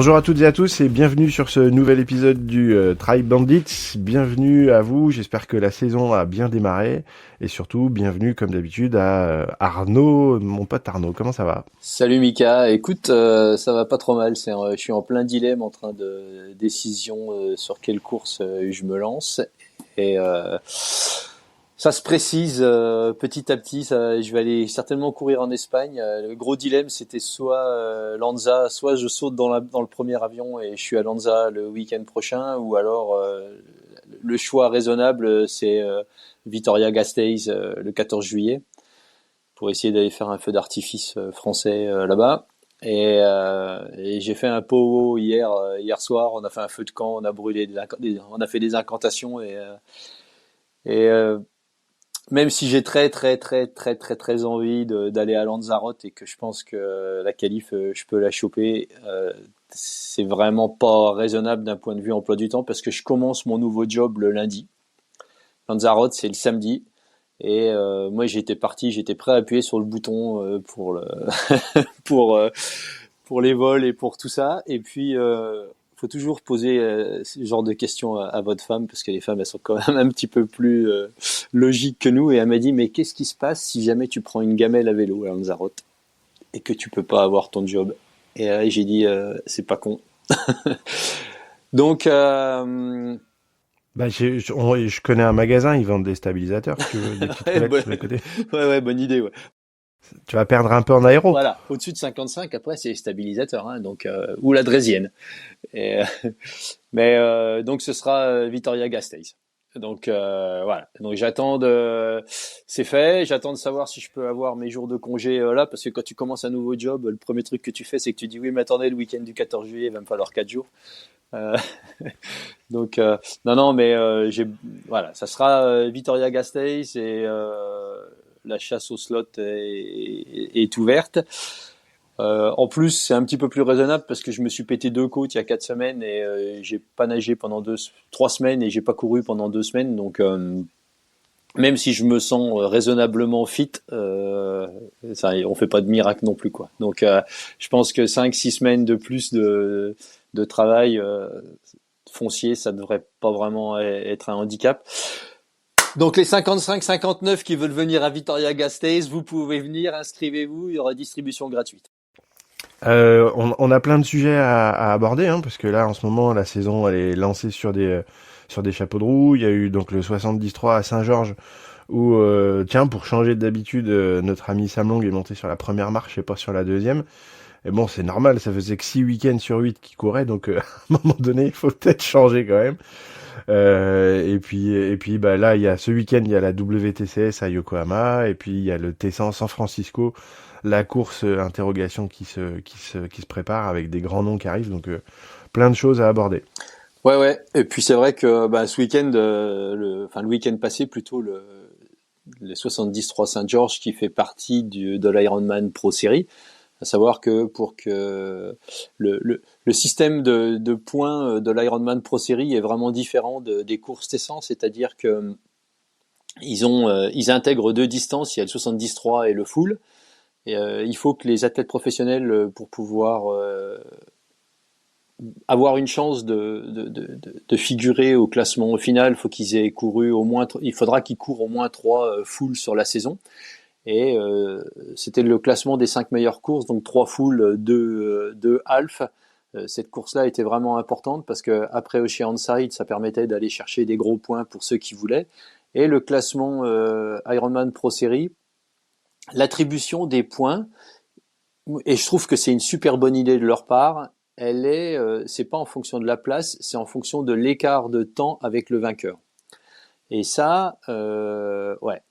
Bonjour à toutes et à tous et bienvenue sur ce nouvel épisode du Tribe Bandits. Bienvenue à vous, j'espère que la saison a bien démarré et surtout bienvenue comme d'habitude à Arnaud, mon pote Arnaud, comment ça va? Salut Mika, écoute, ça va pas trop mal, je suis en plein dilemme en train de décision sur quelle course je me lance et ça se précise petit à petit, je vais aller certainement courir en Espagne. Le gros dilemme c'était soit Lanza, soit je saute dans le premier avion et je suis à Lanza le week-end prochain, ou alors le choix raisonnable c'est Vitoria-Gasteiz le 14 juillet. Pour essayer d'aller faire un feu d'artifice français là-bas. Et j'ai fait un pot hier soir. On a fait un feu de camp, on a brûlé, on a fait des incantations et même si j'ai très envie d'aller à Lanzarote et que je pense que la qualif je peux la choper, c'est vraiment pas raisonnable d'un point de vue emploi du temps parce que je commence mon nouveau job le lundi. Lanzarote c'est le samedi. Et moi j'étais prêt à appuyer sur le bouton pour pour les vols et pour tout ça. Et puis faut toujours poser ce genre de questions à votre femme parce que les femmes elles sont quand même un petit peu plus logiques que nous. Et elle m'a dit mais qu'est-ce qui se passe si jamais tu prends une gamelle à vélo à Lanzarote et que tu peux pas avoir ton job? Et j'ai dit c'est pas con. Donc je connais un magasin, ils vendent des stabilisateurs, si tu veux, des petites roulettes sur les côtés. Ouais, bonne idée, ouais. Tu vas perdre un peu en aéro. Voilà, au-dessus de 55, après c'est stabilisateur, hein, donc ou la draisienne. Et, mais donc ce sera Vitoria-Gasteiz. Donc voilà. Donc c'est fait. J'attends de savoir si je peux avoir mes jours de congé là, parce que quand tu commences un nouveau job, le premier truc que tu fais, c'est que tu dis oui, mais attendez, le week-end du 14 juillet, il va me falloir 4 jours. Donc non, mais voilà, ça sera Vitoria-Gasteiz et la chasse au slot est ouverte. En plus, c'est un petit peu plus raisonnable parce que je me suis pété 2 côtes il y a 4 semaines et j'ai pas nagé pendant 3 semaines et j'ai pas couru pendant 2 semaines. Donc, même si je me sens raisonnablement fit, on fait pas de miracle non plus, quoi. Donc, je pense que 5-6 semaines de plus de travail foncier, ça devrait pas vraiment être un handicap. Donc les 55-59 qui veulent venir à Vitoria-Gasteiz, vous pouvez venir, inscrivez-vous, il y aura distribution gratuite. On a plein de sujets à aborder, hein, parce que là en ce moment la saison elle est lancée sur des chapeaux de roue. Il y a eu donc le 73 à Saint-Georges où pour changer d'habitude, notre ami Sam Long est monté sur la première marche et pas sur la deuxième. Et bon, c'est normal, ça faisait que 6 week-ends sur 8 qu'il courait, donc à un moment donné, il faut peut-être changer quand même. Et puis là, il y a ce week-end, il y a la WTCS à Yokohama, et puis il y a le T100 San Francisco, la course interrogation qui se prépare avec des grands noms qui arrivent, donc plein de choses à aborder. Ouais. Et puis c'est vrai que ce week-end, le week-end passé plutôt, le 73 Saint-Georges qui fait partie de l'Ironman Pro Series. À savoir que pour que le système de points de l'Ironman Pro Series est vraiment différent des courses T100, c'est-à-dire que ils intègrent 2 distances, il y a le 73 et le full. Et il faut que les athlètes professionnels, pour pouvoir avoir une chance de figurer au classement au final, il faudra qu'ils courent au moins 3 full sur la saison. Et c'était le classement des 5 meilleures courses, donc 3 full, 2 half. Cette course-là était vraiment importante parce que après Oceanside, ça permettait d'aller chercher des gros points pour ceux qui voulaient. Et le classement Ironman Pro Series, l'attribution des points, et je trouve que c'est une super bonne idée de leur part. C'est pas en fonction de la place, c'est en fonction de l'écart de temps avec le vainqueur. Et ça, ouais.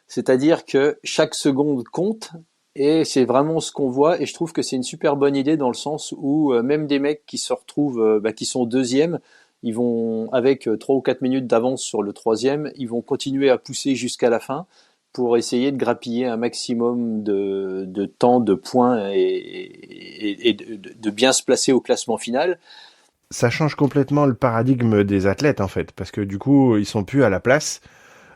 C'est-à-dire que chaque seconde compte et c'est vraiment ce qu'on voit. Et je trouve que c'est une super bonne idée dans le sens où même des mecs qui se retrouvent, qui sont deuxièmes, ils vont avec 3 ou 4 minutes d'avance sur le troisième, ils vont continuer à pousser jusqu'à la fin pour essayer de grappiller un maximum de temps, de points et de bien se placer au classement final. Ça change complètement le paradigme des athlètes en fait, parce que du coup ils sont plus à la place.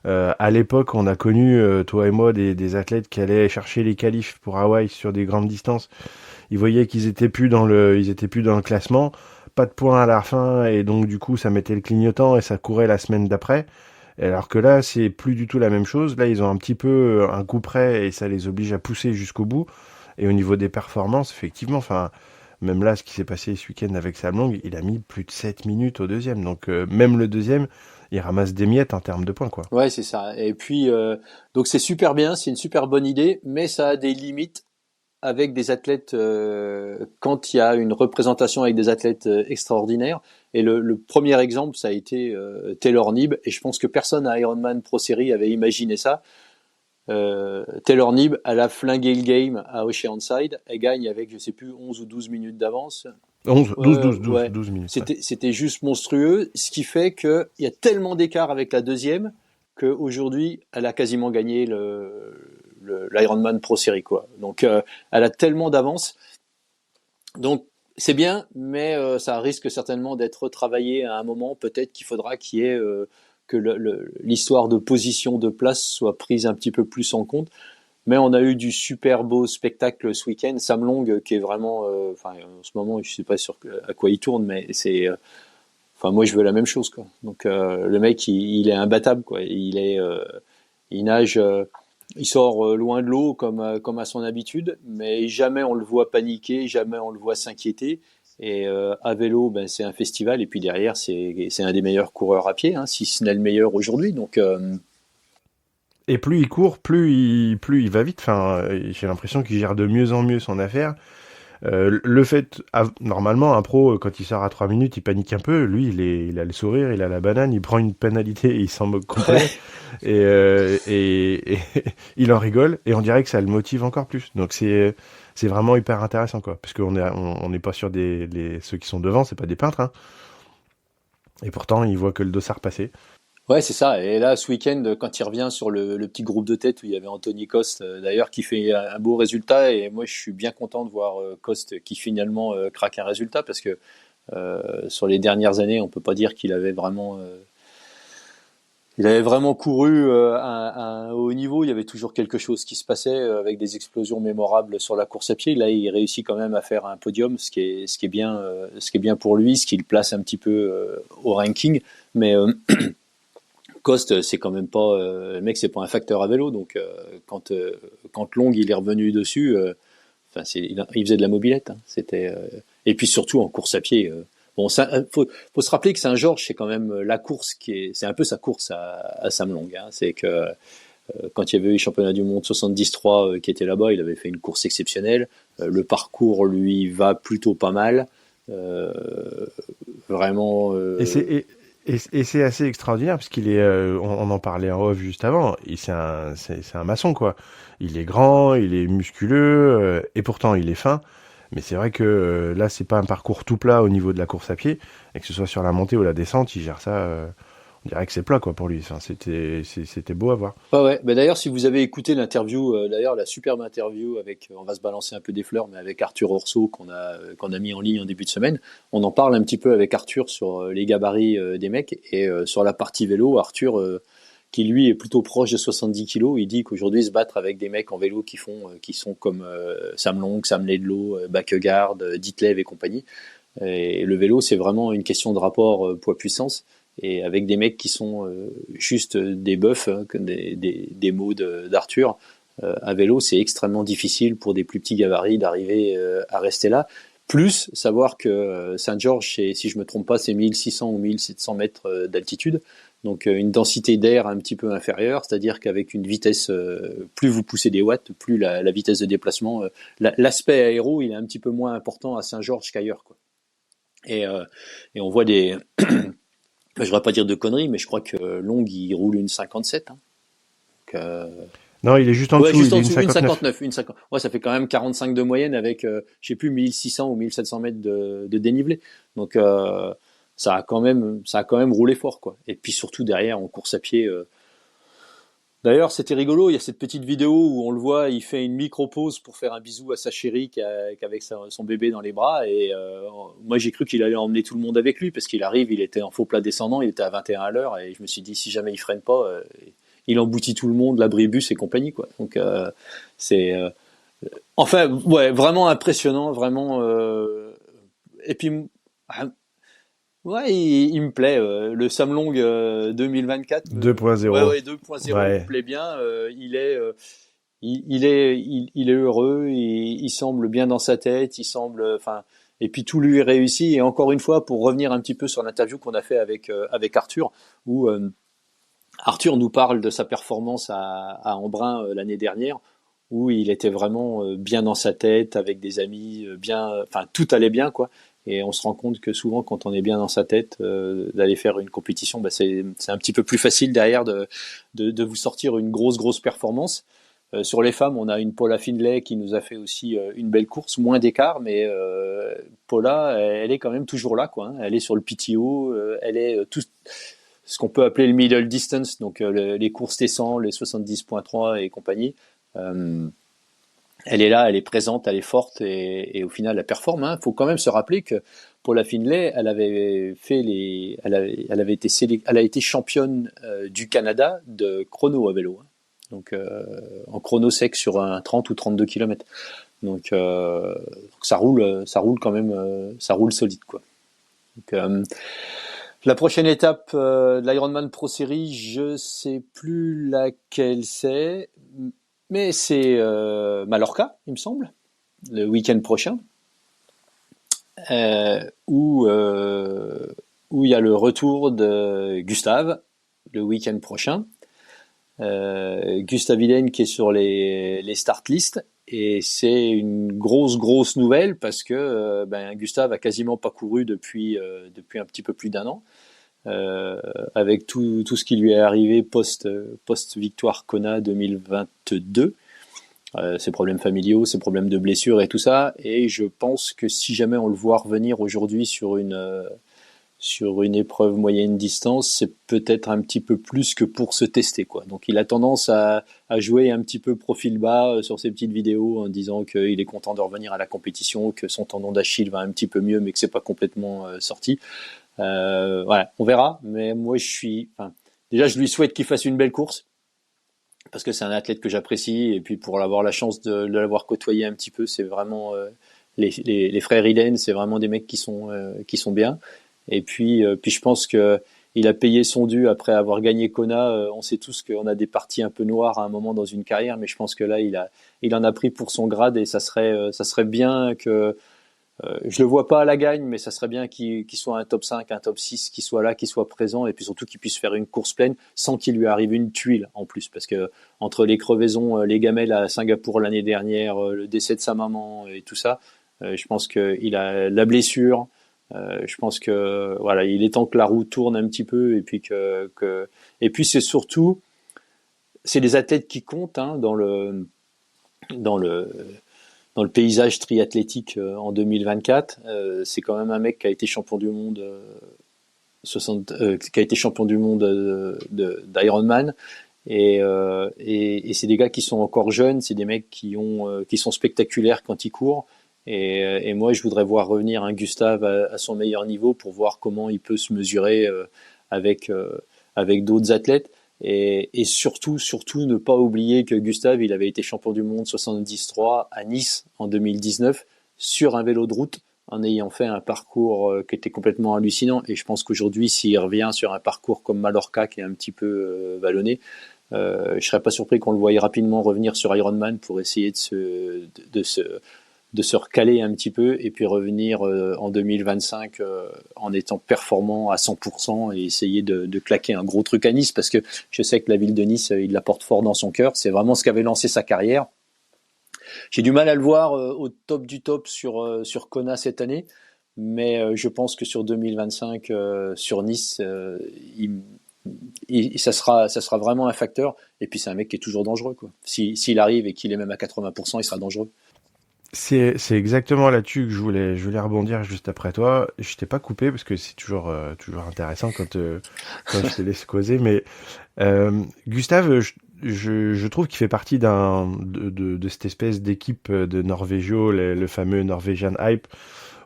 À l'époque, on a connu, toi et moi, des athlètes qui allaient chercher les qualifs pour Hawaï sur des grandes distances. Ils voyaient qu'ils étaient plus ils étaient plus dans le classement, pas de points à la fin, et donc du coup, ça mettait le clignotant et ça courait la semaine d'après. Alors que là, c'est plus du tout la même chose. Là, ils ont un petit peu un coup près et ça les oblige à pousser jusqu'au bout. Et au niveau des performances, effectivement, enfin, même là, ce qui s'est passé ce week-end avec Sam Long, il a mis plus de 7 minutes au deuxième. Donc, même le deuxième, il ramasse des miettes en termes de points, quoi. Ouais, c'est ça. Et puis, donc c'est super bien, c'est une super bonne idée, mais ça a des limites avec des athlètes quand il y a une représentation avec des athlètes extraordinaires. Et le premier exemple, ça a été Taylor Knibb. Et je pense que personne à Ironman Pro Series avait imaginé ça. Taylor Knibb, elle a flingué le game à Oceanside. Elle gagne avec, je sais plus, 11 ou 12 minutes d'avance. 11, 12, 12, 12, Ouais, 12 minutes. Ouais. c'était juste monstrueux. Ce qui fait qu'il y a tellement d'écart avec la deuxième qu'aujourd'hui, elle a quasiment gagné l'Ironman Pro Series, quoi. Donc, elle a tellement d'avance. Donc, c'est bien, mais ça risque certainement d'être retravaillé à un moment. Peut-être qu'il faudra qu'il y ait que l'histoire de position de place soit prise un petit peu plus en compte. Mais on a eu du super beau spectacle ce week-end. Sam Long, qui est vraiment, enfin, en ce moment, je sais pas sur à quoi il tourne, mais c'est, enfin, moi, je veux la même chose, quoi. Donc, le mec, il est imbattable, quoi. Il nage, il sort loin de l'eau comme à son habitude, mais jamais on le voit paniquer, jamais on le voit s'inquiéter. Et à vélo, ben, c'est un festival. Et puis derrière, c'est un des meilleurs coureurs à pied, hein, si ce n'est le meilleur aujourd'hui. Donc, Et plus il court, plus il va vite. Enfin, j'ai l'impression qu'il gère de mieux en mieux son affaire. Le fait, normalement, un pro, quand il sort à 3 minutes, il panique un peu. Lui, il a le sourire, il a la banane, il prend une pénalité et il s'en moque ouais, complet. Et il en rigole. Et on dirait que ça le motive encore plus. Donc c'est vraiment hyper intéressant, quoi. Parce on n'est pas sur ceux qui sont devant, c'est pas des peintres, hein. Et pourtant, il voit que le dossard passer. ouais, c'est ça. Et là, ce week-end, quand il revient sur le petit groupe de tête où il y avait Anthony Coste, d'ailleurs, qui fait un beau résultat. Et moi, je suis bien content de voir Coste qui finalement craque un résultat parce que sur les dernières années, on peut pas dire il avait vraiment couru à un haut niveau. Il y avait toujours quelque chose qui se passait avec des explosions mémorables sur la course à pied. Là, il réussit quand même à faire un podium, ce qui est bien, ce qui est bien pour lui, ce qui le place un petit peu au ranking. Mais Coste, c'est quand même pas, le mec, c'est pas un facteur à vélo. Donc quand Long il est revenu dessus, enfin il faisait de la mobilette. Hein. Et puis surtout en course à pied. Bon, faut se rappeler que Saint-Georges, c'est quand même la course c'est un peu sa course à Sam Long. Hein. C'est que quand il y avait eu les championnats du monde 73 qui était là-bas, il avait fait une course exceptionnelle. Le parcours lui va plutôt pas mal. Euh, vraiment. Et c'est assez extraordinaire parce qu'il est, on en parlait en off juste avant. C'est un maçon, quoi. Il est grand, il est musculeux, et pourtant il est fin. Mais c'est vrai que là, c'est pas un parcours tout plat au niveau de la course à pied, et que ce soit sur la montée ou la descente, il gère ça. On dirait que c'est plat, quoi, pour lui. Enfin, c'était beau à voir. Ouais, ouais. Ben d'ailleurs, si vous avez écouté l'interview, d'ailleurs la superbe interview avec, on va se balancer un peu des fleurs, mais avec Arthur Orso qu'on a mis en ligne en début de semaine, on en parle un petit peu avec Arthur sur les gabarits des mecs et sur la partie vélo, Arthur qui lui est plutôt proche de 70 kilos, il dit qu'aujourd'hui se battre avec des mecs en vélo qui sont comme Sam Long, Sam Laidlow, Bakegaard, Ditlev et compagnie. Et le vélo, c'est vraiment une question de rapport poids-puissance. Et avec des mecs qui sont juste des bœufs, hein, des mots d'Arthur, à vélo, c'est extrêmement difficile pour des plus petits gabarits d'arriver à rester là. Plus savoir que Saint-Georges, si je me trompe pas, c'est 1600 ou 1700 mètres d'altitude. Donc une densité d'air un petit peu inférieure, c'est-à-dire qu'avec une vitesse, plus vous poussez des watts, plus la vitesse de déplacement, l'aspect aéro, il est un petit peu moins important à Saint-Georges qu'ailleurs, quoi. Et, euh, et on voit je ne voudrais pas dire de conneries, mais je crois que Long, il roule une 57. Hein. Donc, Non, il est juste en ouais, dessous, juste il est en une dessous, une 59. 59. Ouais, ça fait quand même 45 de moyenne avec, je sais plus, 1600 ou 1700 mètres de dénivelé. Donc, ça a quand même roulé fort, quoi. Et puis surtout derrière, en course à pied. D'ailleurs, c'était rigolo. Il y a cette petite vidéo où on le voit, il fait une micro-pause pour faire un bisou à sa chérie avec son bébé dans les bras. Et moi, j'ai cru qu'il allait emmener tout le monde avec lui parce qu'il arrive, il était en faux plat descendant, il était à 21 à l'heure. Et je me suis dit, si jamais il freine pas, il emboutit tout le monde, l'abribus et compagnie, quoi. Donc c'est enfin ouais, vraiment impressionnant, vraiment. Et puis ouais, il me plaît. Le Samlong 2024, 2.0. ouais, 2.0 me Ouais. plaît bien. Il est heureux, il semble bien dans sa tête, il semble, enfin, et puis tout lui réussit. Et encore une fois, pour revenir un petit peu sur l'interview qu'on a fait avec Arthur, où Arthur nous parle de sa performance à Embrun l'année dernière, où il était vraiment bien dans sa tête, avec des amis, bien, enfin, tout allait bien, quoi. Et on se rend compte que souvent, quand on est bien dans sa tête, d'aller faire une compétition, bah, c'est un petit peu plus facile derrière de vous sortir une grosse performance. Sur les femmes, on a une Paula Findlay qui nous a fait aussi une belle course, moins d'écart, mais Paula, elle est quand même toujours là, quoi. Hein. Elle est sur le PTO, elle est tout ce qu'on peut appeler le middle distance, donc les courses T100, les 70.3 et compagnie. Euh, Elle est là, elle est présente, elle est forte et au final elle performe. Il faut quand même se rappeler que Paula Findlay, elle a été championne du Canada de chrono à vélo. Hein. Donc en chrono sec sur un 30 ou 32 km. Donc ça roule quand même, ça roule solide quoi. Donc, la prochaine étape de l'Ironman Pro Series, je sais plus laquelle c'est. Mais c'est Mallorca, il me semble, le week-end prochain, où il y a le retour de Gustave le week-end prochain. Gustave Iden qui est sur les start list. Et c'est une grosse nouvelle parce que Gustave a quasiment pas couru depuis un petit peu plus d'un an. Avec tout ce qui lui est arrivé post victoire Kona 2022, ses problèmes familiaux, ses problèmes de blessures et tout ça, et je pense que si jamais on le voit revenir aujourd'hui sur une épreuve moyenne distance, c'est peut-être un petit peu plus que pour se tester quoi. Donc il a tendance à jouer un petit peu profil bas sur ses petites vidéos en disant qu'il est content de revenir à la compétition, que son tendon d'Achille va un petit peu mieux mais que c'est pas complètement sorti. Voilà, on verra. Mais moi, déjà, je lui souhaite qu'il fasse une belle course parce que c'est un athlète que j'apprécie. Et puis pour avoir la chance de l'avoir côtoyé un petit peu, c'est vraiment les frères Iden, c'est vraiment des mecs qui sont bien. Et puis je pense que il a payé son dû après avoir gagné Kona. On sait tous qu'on a des parties un peu noires à un moment dans une carrière, mais je pense que là, il en a pris pour son grade et ça serait bien que je le vois pas à la gagne, mais ça serait bien qu'il soit un top 5, un top 6, qu'il soit là, qu'il soit présent, et puis surtout qu'il puisse faire une course pleine sans qu'il lui arrive une tuile en plus. Parce que entre les crevaisons, les gamelles à Singapour l'année dernière, le décès de sa maman et tout ça, je pense qu'il a la blessure. Je pense que voilà, il est temps que la roue tourne un petit peu, et puis et puis c'est les athlètes qui comptent hein, dans le paysage triathlétique en 2024. C'est quand même un mec qui a été champion du monde qui a été champion du monde d'Ironman et c'est des gars qui sont encore jeunes, c'est des mecs qui sont spectaculaires quand ils courent et moi je voudrais voir revenir un Gustave à son meilleur niveau pour voir comment il peut se mesurer avec d'autres athlètes. Et surtout ne pas oublier que Gustave, il avait été champion du monde 73 à Nice en 2019 sur un vélo de route en ayant fait un parcours qui était complètement hallucinant. Et je pense qu'aujourd'hui, s'il revient sur un parcours comme Mallorca qui est un petit peu vallonné, je serais pas surpris qu'on le voie rapidement revenir sur Ironman pour essayer de se recaler un petit peu et puis revenir en 2025 en étant performant à 100% et essayer de claquer un gros truc à Nice parce que je sais que la ville de Nice, il la porte fort dans son cœur. C'est vraiment ce qu'avait lancé sa carrière. J'ai du mal à le voir au top du top sur Kona cette année, mais je pense que sur 2025 sur Nice, ça sera vraiment un facteur. Et puis c'est un mec qui est toujours dangereux quoi. S'il arrive et qu'il est même à 80%, il sera dangereux. C'est exactement là-dessus que je voulais rebondir juste après toi. Je t'ai pas coupé parce que c'est toujours intéressant quand je te laisse causer. Mais Gustave, je trouve qu'il fait partie de cette espèce d'équipe de Norvégio, le fameux Norwegian Hype,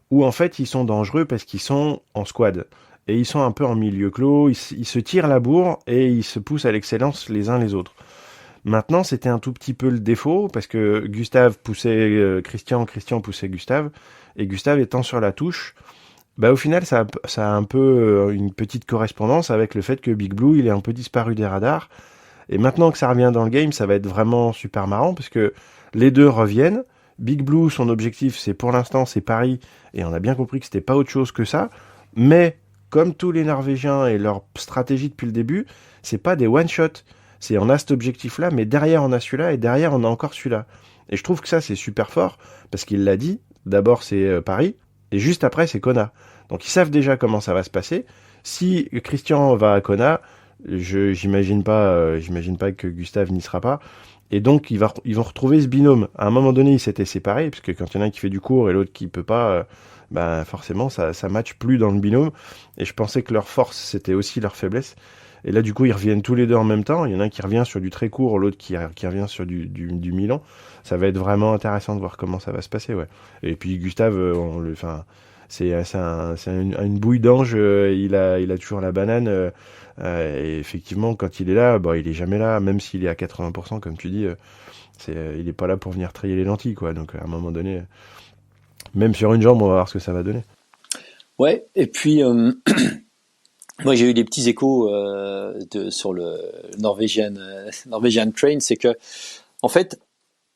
où en fait ils sont dangereux parce qu'ils sont en squad. et ils sont un peu en milieu clos, ils se tirent la bourre et ils se poussent à l'excellence les uns les autres. Maintenant, c'était un tout petit peu le défaut, parce que Gustave poussait Christian, Christian poussait Gustave, et Gustave étant sur la touche, bah au final, ça a un peu une petite correspondance avec le fait que Big Blue, il est un peu disparu des radars. Et maintenant que ça revient dans le game, ça va être vraiment super marrant, parce que les deux reviennent. Big Blue, son objectif, c'est pour l'instant, c'est Paris, et on a bien compris que c'était pas autre chose que ça. Mais, comme tous les Norvégiens et leur stratégie depuis le début, c'est pas des one-shot. C'est on a cet objectif-là, mais derrière on a celui-là, et derrière on a encore celui-là. Et je trouve que ça, c'est super fort, parce qu'il l'a dit, d'abord c'est Paris, et juste après c'est Kona. Donc ils savent déjà comment ça va se passer. Si Christian va à Kona, j'imagine pas que Gustave n'y sera pas. Et donc ils vont retrouver ce binôme. À un moment donné, ils s'étaient séparés, parce que quand il y en a un qui fait du court et l'autre qui peut pas, forcément ça matche plus dans le binôme. Et je pensais que leur force c'était aussi leur faiblesse. Et là, du coup, ils reviennent tous les deux en même temps. Il y en a un qui revient sur du très court, l'autre qui revient sur du Milan. Ça va être vraiment intéressant de voir comment ça va se passer, ouais. Et puis Gustave, c'est une bouille d'ange. Il a toujours la banane. Et effectivement, quand il est là, il est jamais là, même s'il est à 80%, comme tu dis. Il est pas là pour venir trier les lentilles, quoi. Donc, à un moment donné, même sur une jambe, on va voir ce que ça va donner. Ouais. Et puis. Moi, j'ai eu des petits échos sur le Norwegian Train, c'est que, en fait,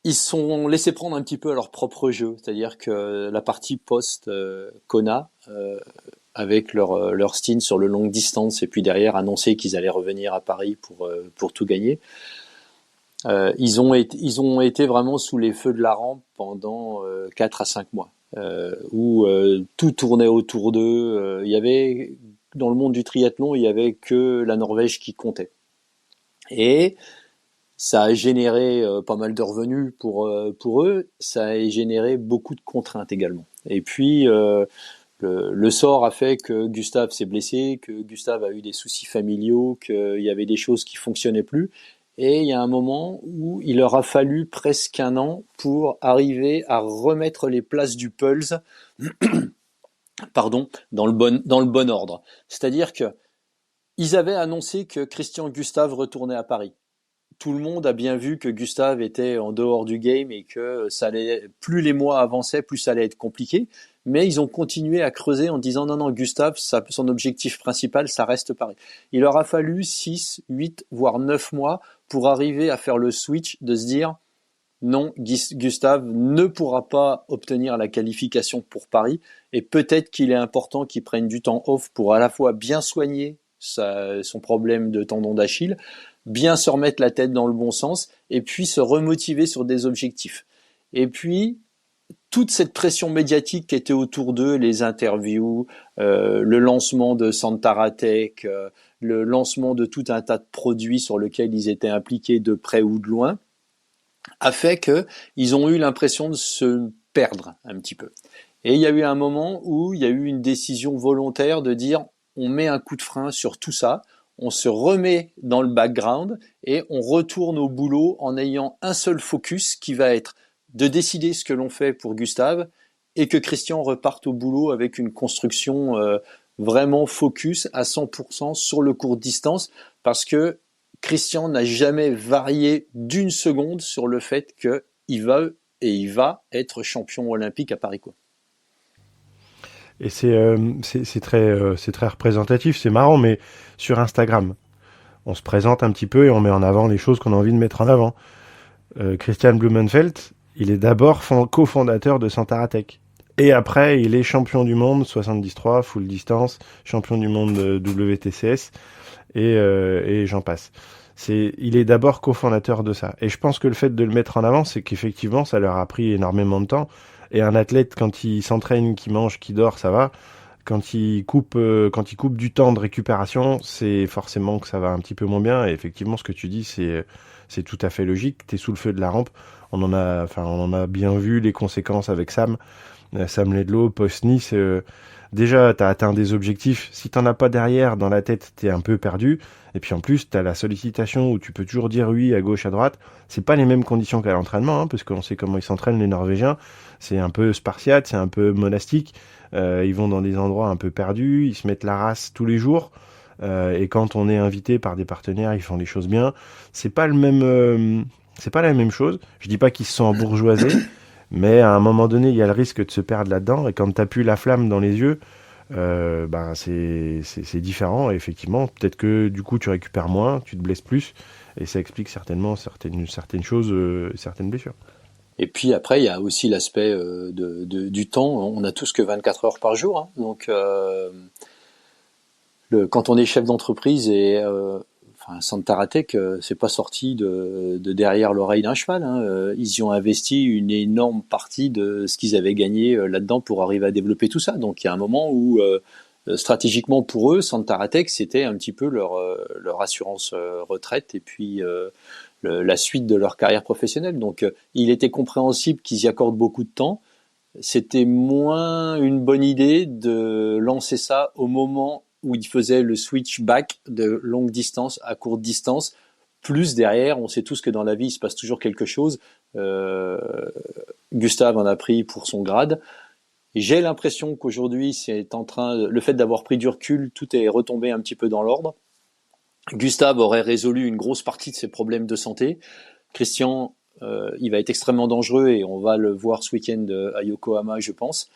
ils sont laissés prendre un petit peu à leur propre jeu, c'est-à-dire que la partie post-Kona, avec leur stint sur le longue distance, et puis derrière annoncer qu'ils allaient revenir à Paris pour tout gagner, ils ont été vraiment sous les feux de la rampe pendant 4 à 5 mois, où tout tournait autour d'eux. Il y avait dans le monde du triathlon, il y avait que la Norvège qui comptait. Et ça a généré pas mal de revenus pour eux, ça a généré beaucoup de contraintes également. Et puis, le sort a fait que Gustave s'est blessé, que Gustave a eu des soucis familiaux, qu'il y avait des choses qui fonctionnaient plus. Et il y a un moment où il leur a fallu presque 1 an pour arriver à remettre les places du Pulse dans le bon ordre. C'est-à-dire que ils avaient annoncé que Christian Gustave retournait à Paris. Tout le monde a bien vu que Gustave était en dehors du game et que plus les mois avançaient, plus ça allait être compliqué. Mais ils ont continué à creuser en disant non, Gustave, son objectif principal, ça reste Paris. Il leur a fallu 6, 8, voire 9 mois pour arriver à faire le switch de se dire non, Gustave ne pourra pas obtenir la qualification pour Paris et peut-être qu'il est important qu'il prenne du temps off pour à la fois bien soigner son problème de tendon d'Achille, bien se remettre la tête dans le bon sens et puis se remotiver sur des objectifs. Et puis, toute cette pression médiatique qui était autour d'eux, les interviews, le lancement de Santaratech, le lancement de tout un tas de produits sur lesquels ils étaient impliqués de près ou de loin, a fait que ils ont eu l'impression de se perdre un petit peu. Et il y a eu un moment où il y a eu une décision volontaire de dire on met un coup de frein sur tout ça, on se remet dans le background et on retourne au boulot en ayant un seul focus qui va être de décider ce que l'on fait pour Gustave et que Christian reparte au boulot avec une construction vraiment focus à 100% sur le court distance parce que Christian n'a jamais varié d'une seconde sur le fait qu'il va être champion olympique à Paris, quoi. Et c'est très représentatif, c'est marrant, mais sur Instagram, on se présente un petit peu et on met en avant les choses qu'on a envie de mettre en avant. Christian Blumenfeld, il est d'abord cofondateur de Santaratech. Et après, il est champion du monde 73, full distance, champion du monde WTCS, et j'en passe. Il est d'abord cofondateur de ça. Et je pense que le fait de le mettre en avant, c'est qu'effectivement, ça leur a pris énormément de temps. Et un athlète, quand il s'entraîne, qui mange, qui dort, ça va. Quand il coupe du temps de récupération, c'est forcément que ça va un petit peu moins bien. Et effectivement, ce que tu dis, c'est tout à fait logique. T'es sous le feu de la rampe. On en a bien vu les conséquences avec Sam Ledlow, post-Nice. déjà, t'as atteint des objectifs. Si t'en as pas derrière, dans la tête, t'es un peu perdu. Et puis en plus, t'as la sollicitation où tu peux toujours dire oui à gauche, à droite. C'est pas les mêmes conditions qu'à l'entraînement, hein, parce qu'on sait comment ils s'entraînent, les Norvégiens. C'est un peu spartiate, c'est un peu monastique. Ils vont dans des endroits un peu perdus, ils se mettent la race tous les jours. Et quand on est invité par des partenaires, ils font les choses bien. C'est pas le même, c'est pas la même chose. Je dis pas qu'ils se sont embourgeoisés, mais à un moment donné, il y a le risque de se perdre là-dedans. Et quand t'as plus la flamme dans les yeux, ben c'est différent. Et effectivement, peut-être que du coup, tu récupères moins, tu te blesses plus, et ça explique certainement certaines choses, certaines blessures. Et puis après, il y a aussi l'aspect du temps. On a tous que 24 heures par jour, hein. Donc, quand on est chef d'entreprise et enfin, Santaratech, c'est pas sorti de derrière l'oreille d'un cheval, hein. Ils y ont investi une énorme partie de ce qu'ils avaient gagné là-dedans pour arriver à développer tout ça. Donc il y a un moment où stratégiquement pour eux, Santaratech, c'était un petit peu leur assurance retraite et puis la suite de leur carrière professionnelle. Donc il était compréhensible qu'ils y accordent beaucoup de temps. C'était moins une bonne idée de lancer ça au moment où il faisait le switch back de longue distance à courte distance. Plus derrière, on sait tous que dans la vie, il se passe toujours quelque chose. Gustave en a pris pour son grade. Et j'ai l'impression qu'aujourd'hui, le fait d'avoir pris du recul, tout est retombé un petit peu dans l'ordre. Gustave aurait résolu une grosse partie de ses problèmes de santé. Christian, il va être extrêmement dangereux et on va le voir ce week-end à Yokohama, je pense.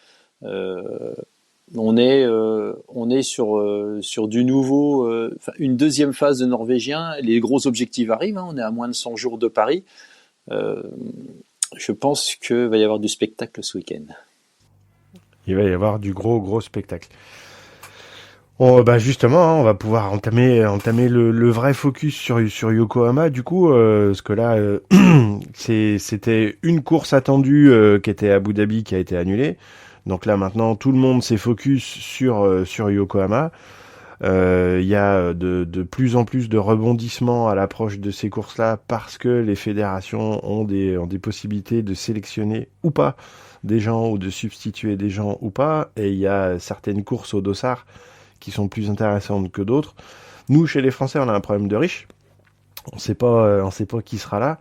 On est sur du nouveau, une deuxième phase de Norvégien. Les gros objectifs arrivent, hein, on est à moins de 100 jours de Paris. Je pense qu'il va y avoir du spectacle ce week-end. Il va y avoir du gros spectacle. Bah justement, hein, on va pouvoir entamer le vrai focus sur Yokohama. Du coup, parce que là, c'était une course attendue qui était à Abu Dhabi qui a été annulée. Donc là, maintenant, tout le monde s'est focus sur Yokohama. Il y a de plus en plus de rebondissements à l'approche de ces courses-là parce que les fédérations ont des possibilités de sélectionner ou pas des gens ou de substituer des gens ou pas. Et il y a certaines courses au dossard qui sont plus intéressantes que d'autres. Nous, chez les Français, on a un problème de riche. On sait pas qui sera là.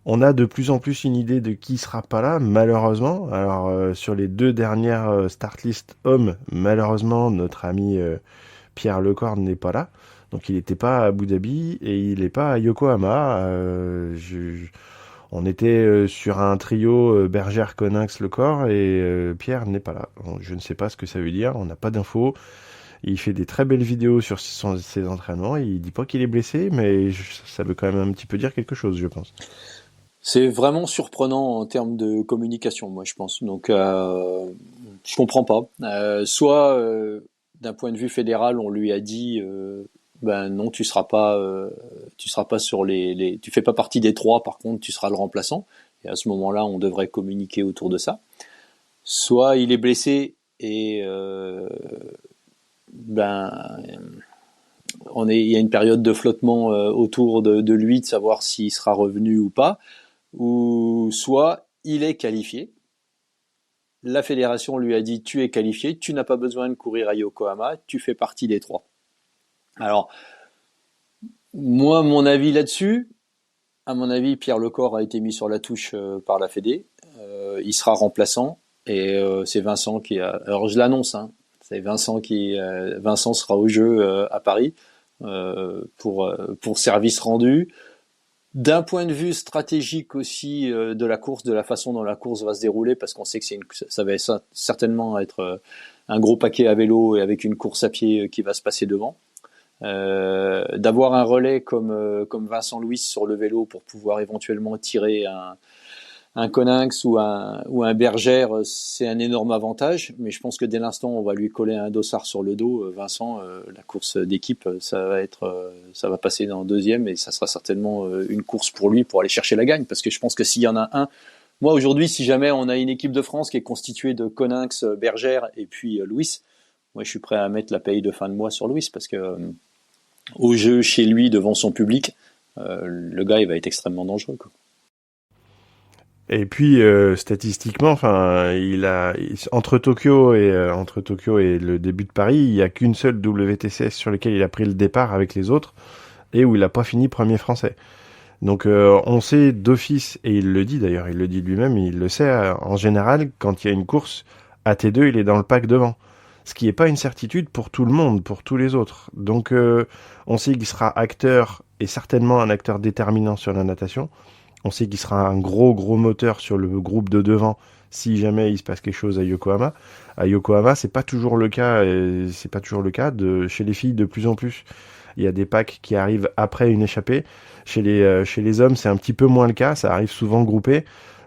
On a de plus en plus une idée de qui sera pas là, malheureusement. Alors, sur les 2 dernières start list hommes, malheureusement, notre ami Pierre Lecorne n'est pas là. Donc, il n'était pas à Abu Dhabi et il n'est pas à Yokohama. On était sur un trio Bergère, Coninx, Lecor et Pierre n'est pas là. Je ne sais pas ce que ça veut dire, on n'a pas d'infos. Il fait des très belles vidéos sur ses entraînements. Il dit pas qu'il est blessé, mais ça veut quand même un petit peu dire quelque chose, je pense. C'est vraiment surprenant en termes de communication, moi, je pense. Donc, je comprends pas. Soit, d'un point de vue fédéral, on lui a dit, ben non, tu seras pas sur tu fais pas partie des 3. Par contre, tu seras le remplaçant. Et à ce moment-là, on devrait communiquer autour de ça. Soit il est blessé et ben il y a une période de flottement autour de lui, de savoir s'il sera revenu ou pas. Ou soit il est qualifié. La fédération lui a dit tu es qualifié, tu n'as pas besoin de courir à Yokohama, tu fais partie des 3. Alors, moi, mon avis là-dessus, à mon avis, Pierre Lecor a été mis sur la touche par la Fédé. Il sera remplaçant et c'est Vincent qui a. Alors je l'annonce, hein, c'est Vincent Vincent sera au jeu à Paris pour service rendu. D'un point de vue stratégique aussi de la course, de la façon dont la course va se dérouler, parce qu'on sait que ça va certainement être un gros paquet à vélo et avec une course à pied qui va se passer devant. D'avoir un relais comme Vincent Louis sur le vélo pour pouvoir éventuellement tirer un Coninx ou un Bergère, c'est un énorme avantage, mais je pense que dès l'instant on va lui coller un dossard sur le dos, Vincent, la course d'équipe, ça va passer dans deuxième et ça sera certainement une course pour lui pour aller chercher la gagne, parce que je pense que s'il y en a un, moi aujourd'hui, si jamais on a une équipe de France qui est constituée de Coninx, Bergère et puis Louis, moi je suis prêt à mettre la paye de fin de mois sur Louis, parce que au jeu chez lui devant son public, le gars il va être extrêmement dangereux, quoi. Et puis statistiquement, enfin, entre Tokyo et le début de Paris, il y a qu'une seule WTCS sur laquelle il a pris le départ avec les autres et où il a pas fini premier français. Donc on sait d'office, et il le dit d'ailleurs, il le dit lui-même, il le sait en général, quand il y a une course à T2, il est dans le pack devant. Ce qui n'est pas une certitude pour tout le monde, pour tous les autres. Donc on sait qu'il sera acteur, et certainement un acteur déterminant sur la natation. On sait qu'il sera un gros moteur sur le groupe de devant si jamais il se passe quelque chose à Yokohama. À Yokohama, c'est pas toujours le cas, et c'est pas toujours le cas chez les filles de plus en plus. Il y a des packs qui arrivent après une échappée. Chez les hommes, c'est un petit peu moins le cas. Ça arrive souvent groupé.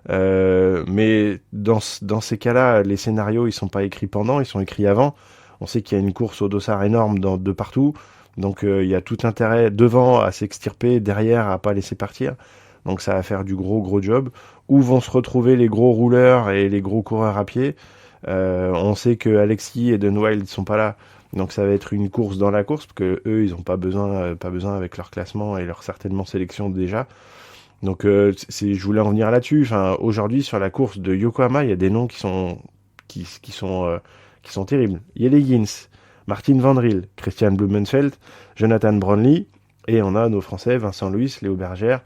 Mais dans ces cas-là, les scénarios, ils sont pas écrits pendant, ils sont écrits avant. On sait qu'il y a une course au dossard énorme de partout. Donc, il y a tout intérêt devant à s'extirper, derrière à pas laisser partir. Donc, ça va faire du gros job. Où vont se retrouver les gros rouleurs et les gros coureurs à pied? On sait que Alexis et Dunwild sont pas là. Donc ça va être une course dans la course, parce que eux, ils ont pas besoin avec leur classement et leur certainement sélection déjà. Donc je voulais en venir là-dessus. Enfin, aujourd'hui sur la course de Yokohama, il y a des noms qui sont terribles. Yele Higgins, Martin Van Riel, Christian Blumenfeld, Jonathan Brownlee, et on a nos Français Vincent Louis, Léo Bergère,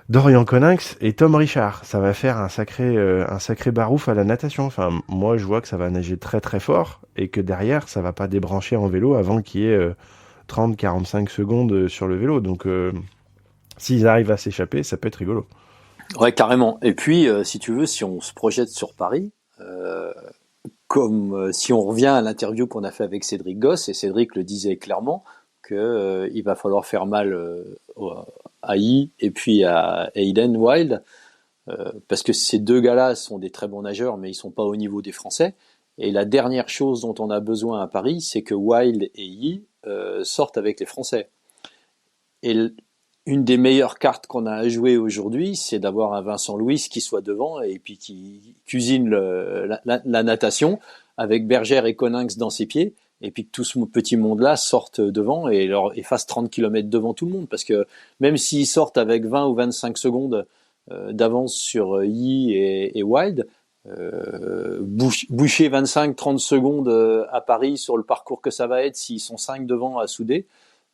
Dorian Coninx et Tom Richard. Ça va faire un sacré barouf à la natation. Enfin, moi, je vois que ça va nager très fort et que derrière, ça va pas débrancher en vélo avant qu'il y ait 30-45 secondes sur le vélo. Donc, s'ils arrivent à s'échapper, ça peut être rigolo. Ouais, carrément. Et puis, si tu veux, si on se projette sur Paris, si on revient à l'interview qu'on a fait avec Cédric Goss, et Cédric le disait clairement, que il va falloir faire mal à I et puis à Hayden Wild, parce que ces deux gars-là sont des très bons nageurs, mais ils sont pas au niveau des Français. Et la dernière chose dont on a besoin à Paris, c'est que Wild et I sortent avec les Français. Et une des meilleures cartes qu'on a à jouer aujourd'hui, c'est d'avoir un Vincent Louis qui soit devant et puis qui cuisine la natation avec Bergère et Coninx dans ses pieds, et puis que tout ce petit monde-là sorte devant et fasse 30 km devant tout le monde. Parce que même s'ils sortent avec 20 ou 25 secondes d'avance sur Yi et Wild, boucher 25-30 secondes à Paris sur le parcours que ça va être s'ils sont 5 devant à souder,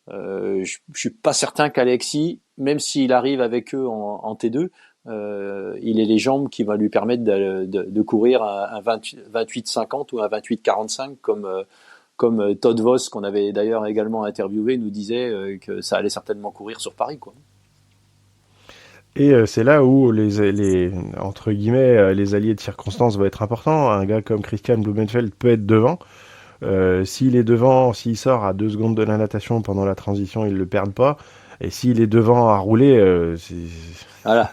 je suis pas certain qu'Alexis, même s'il arrive avec eux en T2, il ait les jambes qui vont lui permettre de courir un 28-50 ou un 28-45 comme Todd Voss, qu'on avait d'ailleurs également interviewé, nous disait que ça allait certainement courir sur Paris, quoi. Et c'est là où les entre guillemets les alliés de circonstance vont être importants. Un gars comme Christian Blumenfeld peut être devant. S'il est devant, s'il sort à 2 secondes de la natation pendant la transition, ils le perdent pas. Et s'il est devant à rouler, Voilà.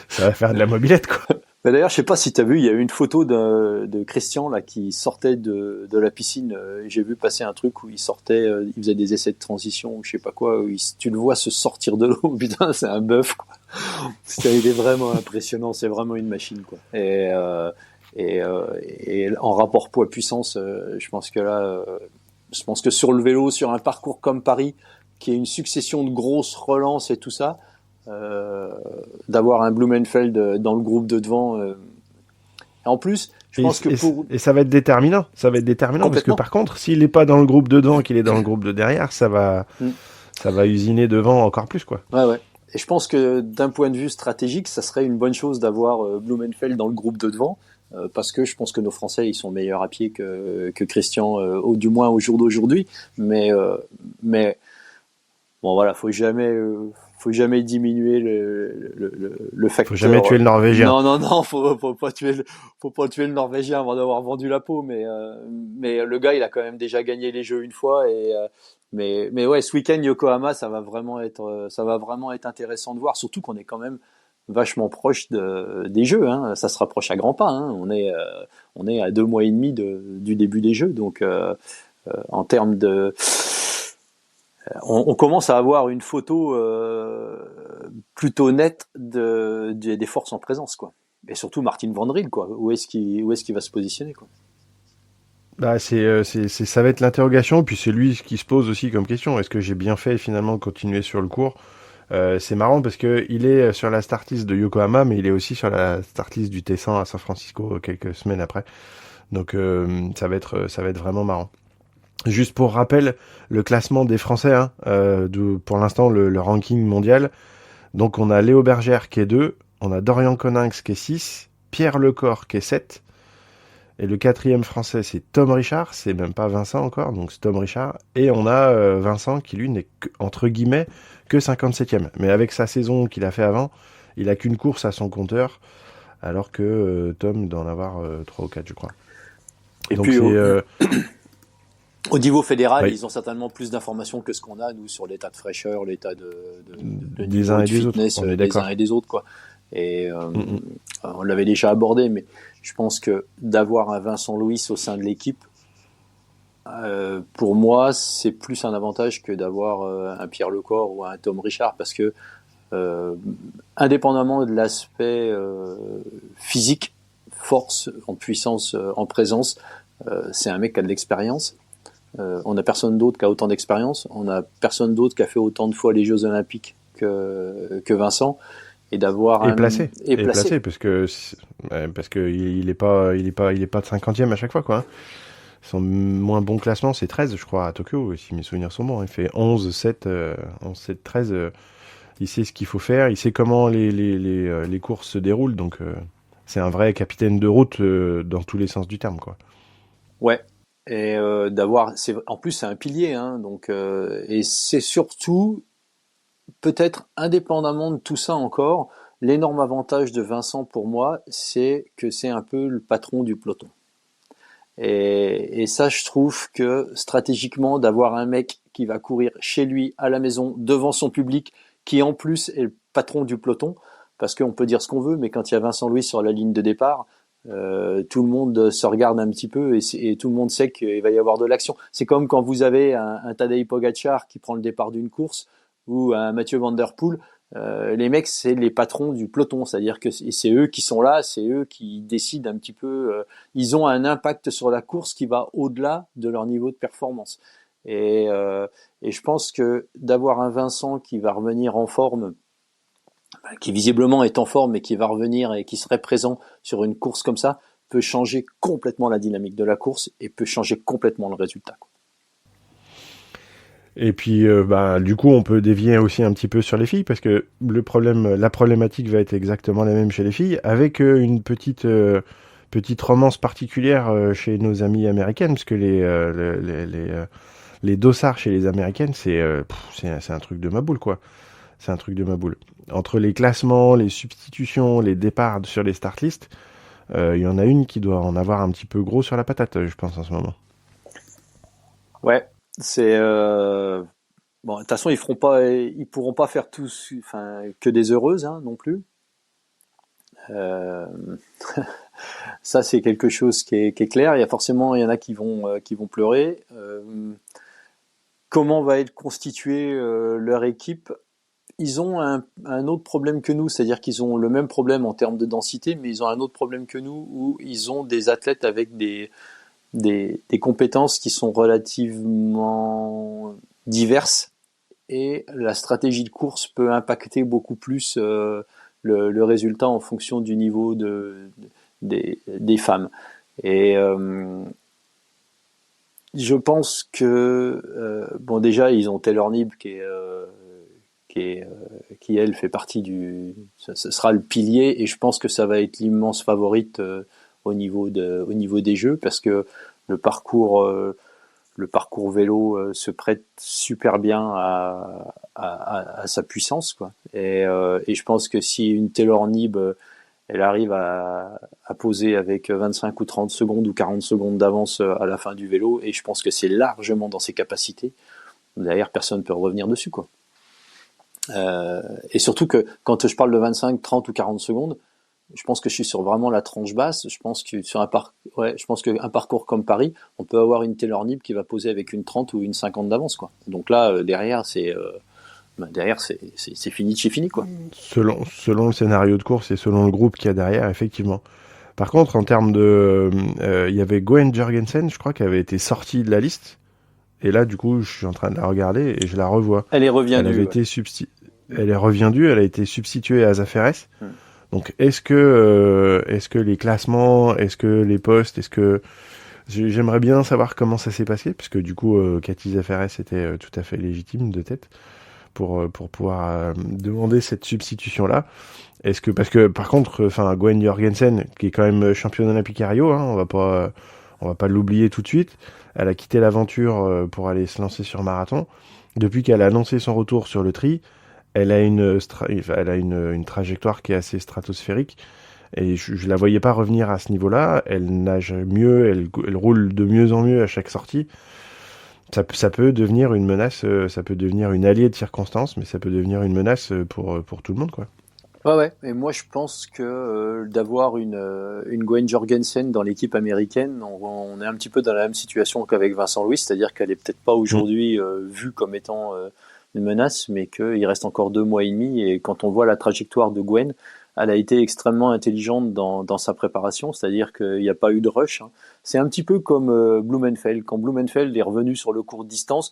ça va faire de la mobilette, quoi. Mais d'ailleurs, je sais pas si tu as vu, il y a eu une photo de Christian là qui sortait de la piscine. J'ai vu passer un truc où il sortait, il faisait des essais de transition ou je sais pas quoi. Où tu le vois se sortir de l'eau. Putain, c'est un bœuf, quoi. Il est vraiment impressionnant. C'est vraiment une machine, quoi. Et en rapport poids-puissance, je pense que sur le vélo, sur un parcours comme Paris, qui est une succession de grosses relances et tout ça, d'avoir un Blumenfeld dans le groupe de devant. En plus, je pense que et ça va être déterminant. Ça va être déterminant parce que par contre, s'il n'est pas dans le groupe de devant, qu'il est dans le groupe de derrière, ça va usiner devant encore plus, quoi. Ouais. Et je pense que d'un point de vue stratégique, ça serait une bonne chose d'avoir Blumenfeld dans le groupe de devant. Parce que je pense que nos Français ils sont meilleurs à pied que Christian, du moins au jour d'aujourd'hui. Mais bon voilà, faut jamais diminuer le facteur. Faut jamais tuer le Norvégien. Non, faut pas tuer le Norvégien avant d'avoir vendu la peau. Mais le gars il a quand même déjà gagné les Jeux une fois mais ouais, ce week-end Yokohama ça va vraiment être intéressant de voir, surtout qu'on est quand même vachement proche des Jeux, hein. Ça se rapproche à grands pas, hein. On est à 2 mois et demi du début des Jeux, donc en termes de, on commence à avoir une photo plutôt nette des forces en présence, quoi. Et surtout Martin Van Riel, quoi. Où est-ce qu'il va se positionner, quoi. Bah ça va être l'interrogation, puis c'est lui qui se pose aussi comme question. Est-ce que j'ai bien fait finalement de continuer sur le cours? C'est marrant parce que il est sur la start list de Yokohama, mais il est aussi sur la start list du T100 à San Francisco quelques semaines après. Donc ça va être vraiment marrant. Juste pour rappel, le classement des Français, hein, pour l'instant le ranking mondial. Donc on a Léo Bergère qui est 2, on a Dorian Coninx qui est 6, Pierre Lecor qui est 7, et le 4e français c'est Tom Richard, c'est même pas Vincent encore, donc c'est Tom Richard, et on a Vincent qui lui n'est que, entre guillemets que 57e. Mais avec sa saison qu'il a fait avant, il a qu'une course à son compteur, alors que Tom doit en avoir 3 ou 4 je crois. Et donc puis c'est... au niveau fédéral, oui. Ils ont certainement plus d'informations que ce qu'on a, nous, sur l'état de fraîcheur, l'état de des uns et de des autres, fitness on est des d'accord. uns et des autres, quoi. Et on l'avait déjà abordé, mais je pense que d'avoir un Vincent Louis au sein de l'équipe, pour moi, c'est plus un avantage que d'avoir un Pierre Lecor ou un Tom Richard, parce que indépendamment de l'aspect physique, force, en puissance, en présence, c'est un mec qui a de l'expérience. On n'a personne d'autre qui a autant d'expérience. On n'a personne d'autre qui a fait autant de fois les Jeux Olympiques que Vincent. Et d'avoir placé parce que il est pas de 50e à chaque fois, quoi. Hein. Son moins bon classement c'est 13 je crois à Tokyo, si mes souvenirs sont bons. Il fait 11 7 13. Il sait ce qu'il faut faire, il sait comment les courses se déroulent, donc c'est un vrai capitaine de route dans tous les sens du terme, quoi. Ouais. Et en plus c'est un pilier, hein, donc et c'est surtout, peut-être indépendamment de tout ça encore, l'énorme avantage de Vincent pour moi, c'est que c'est un peu le patron du peloton. Et ça, je trouve que stratégiquement, d'avoir un mec qui va courir chez lui, à la maison, devant son public, qui en plus est le patron du peloton, parce qu'on peut dire ce qu'on veut, mais quand il y a Vincent Louis sur la ligne de départ, tout le monde se regarde un petit peu et tout le monde sait qu'il va y avoir de l'action. C'est comme quand vous avez un Tadej Pogačar qui prend le départ d'une course ou un Mathieu Van Der Poel. Les mecs, c'est les patrons du peloton, c'est-à-dire que c'est eux qui sont là, c'est eux qui décident un petit peu. Ils ont un impact sur la course qui va au-delà de leur niveau de performance. Et je pense que d'avoir un Vincent qui va revenir en forme, qui visiblement est en forme et qui va revenir et qui serait présent sur une course comme ça, peut changer complètement la dynamique de la course et peut changer complètement le résultat, quoi. Et puis, du coup, on peut dévier aussi un petit peu sur les filles, parce que la problématique va être exactement la même chez les filles, avec une petite romance particulière chez nos amies américaines, parce que les dossards chez les américaines, c'est un truc de ma boule, quoi. C'est un truc de ma boule. Entre les classements, les substitutions, les départs sur les start lists, il y en a une qui doit en avoir un petit peu gros sur la patate, je pense, en ce moment. Ouais, c'est bon. De toute façon, ils pourront pas faire tous, enfin, que des heureuses, hein, non plus. Ça, c'est quelque chose qui est clair. Il y en a qui vont pleurer. Comment va être constituée leur équipe? Ils ont un autre problème que nous, c'est-à-dire qu'ils ont le même problème en termes de densité, mais ils ont un autre problème que nous, où ils ont des athlètes avec des compétences qui sont relativement diverses, et la stratégie de course peut impacter beaucoup plus le résultat en fonction du niveau des femmes. Et je pense que bon, déjà ils ont Taylor Knibb qui elle fait partie ce sera le pilier, et je pense que ça va être l'immense favorite au niveau des Jeux, parce que le parcours vélo se prête super bien à sa puissance, quoi. Et je pense que si une Taylor Knibb elle arrive à poser avec 25 ou 30 secondes ou 40 secondes d'avance à la fin du vélo, et je pense que c'est largement dans ses capacités, derrière personne ne peut revenir dessus, quoi. Et surtout que quand je parle de 25, 30 ou 40 secondes, je pense que je suis sur vraiment la tranche basse. Je pense que je pense qu'un parcours comme Paris, on peut avoir une Taylor Knibb qui va poser avec une 30 ou une 50 d'avance, quoi. Donc là, derrière, c'est fini de chez fini, quoi. Selon le scénario de course et selon le groupe qu'il y a derrière, effectivement. Par contre, en termes de... il y avait Gwen Jorgensen, je crois, qui avait été sortie de la liste. Et là, du coup, je suis en train de la regarder et je la revois. Elle est revenue. Elle avait ouais. été substituée. elle est reviendue, elle a été substituée à Zaferes. Mm. Donc est-ce que les classements, est-ce que les postes, j'aimerais bien savoir comment ça s'est passé, parce que du coup Cathy Zaferes était tout à fait légitime de tête pour pouvoir demander cette substitution là. Est-ce que parce que par contre, enfin Gwen Jorgensen qui est quand même championne olympique à Rio, hein, on va pas l'oublier tout de suite. Elle a quitté l'aventure pour aller se lancer sur marathon. Depuis qu'elle a annoncé son retour sur le tri, elle a une trajectoire qui est assez stratosphérique. Et je la voyais pas revenir à ce niveau-là. Elle nage mieux, elle roule de mieux en mieux à chaque sortie. Ça peut devenir une menace, ça peut devenir une alliée de circonstances, mais ça peut devenir une menace pour tout le monde, quoi. Ouais. Et moi, je pense que d'avoir une Gwen Jorgensen dans l'équipe américaine, on est un petit peu dans la même situation qu'avec Vincent Louis, c'est-à-dire qu'elle est peut-être pas aujourd'hui vue comme étant une menace, mais qu'il reste encore 2 mois et demi. Et quand on voit la trajectoire de Gwen, elle a été extrêmement intelligente dans sa préparation, c'est-à-dire qu'il n'y a pas eu de rush, hein. C'est un petit peu comme Blumenfeld. Quand Blumenfeld est revenu sur le court distance,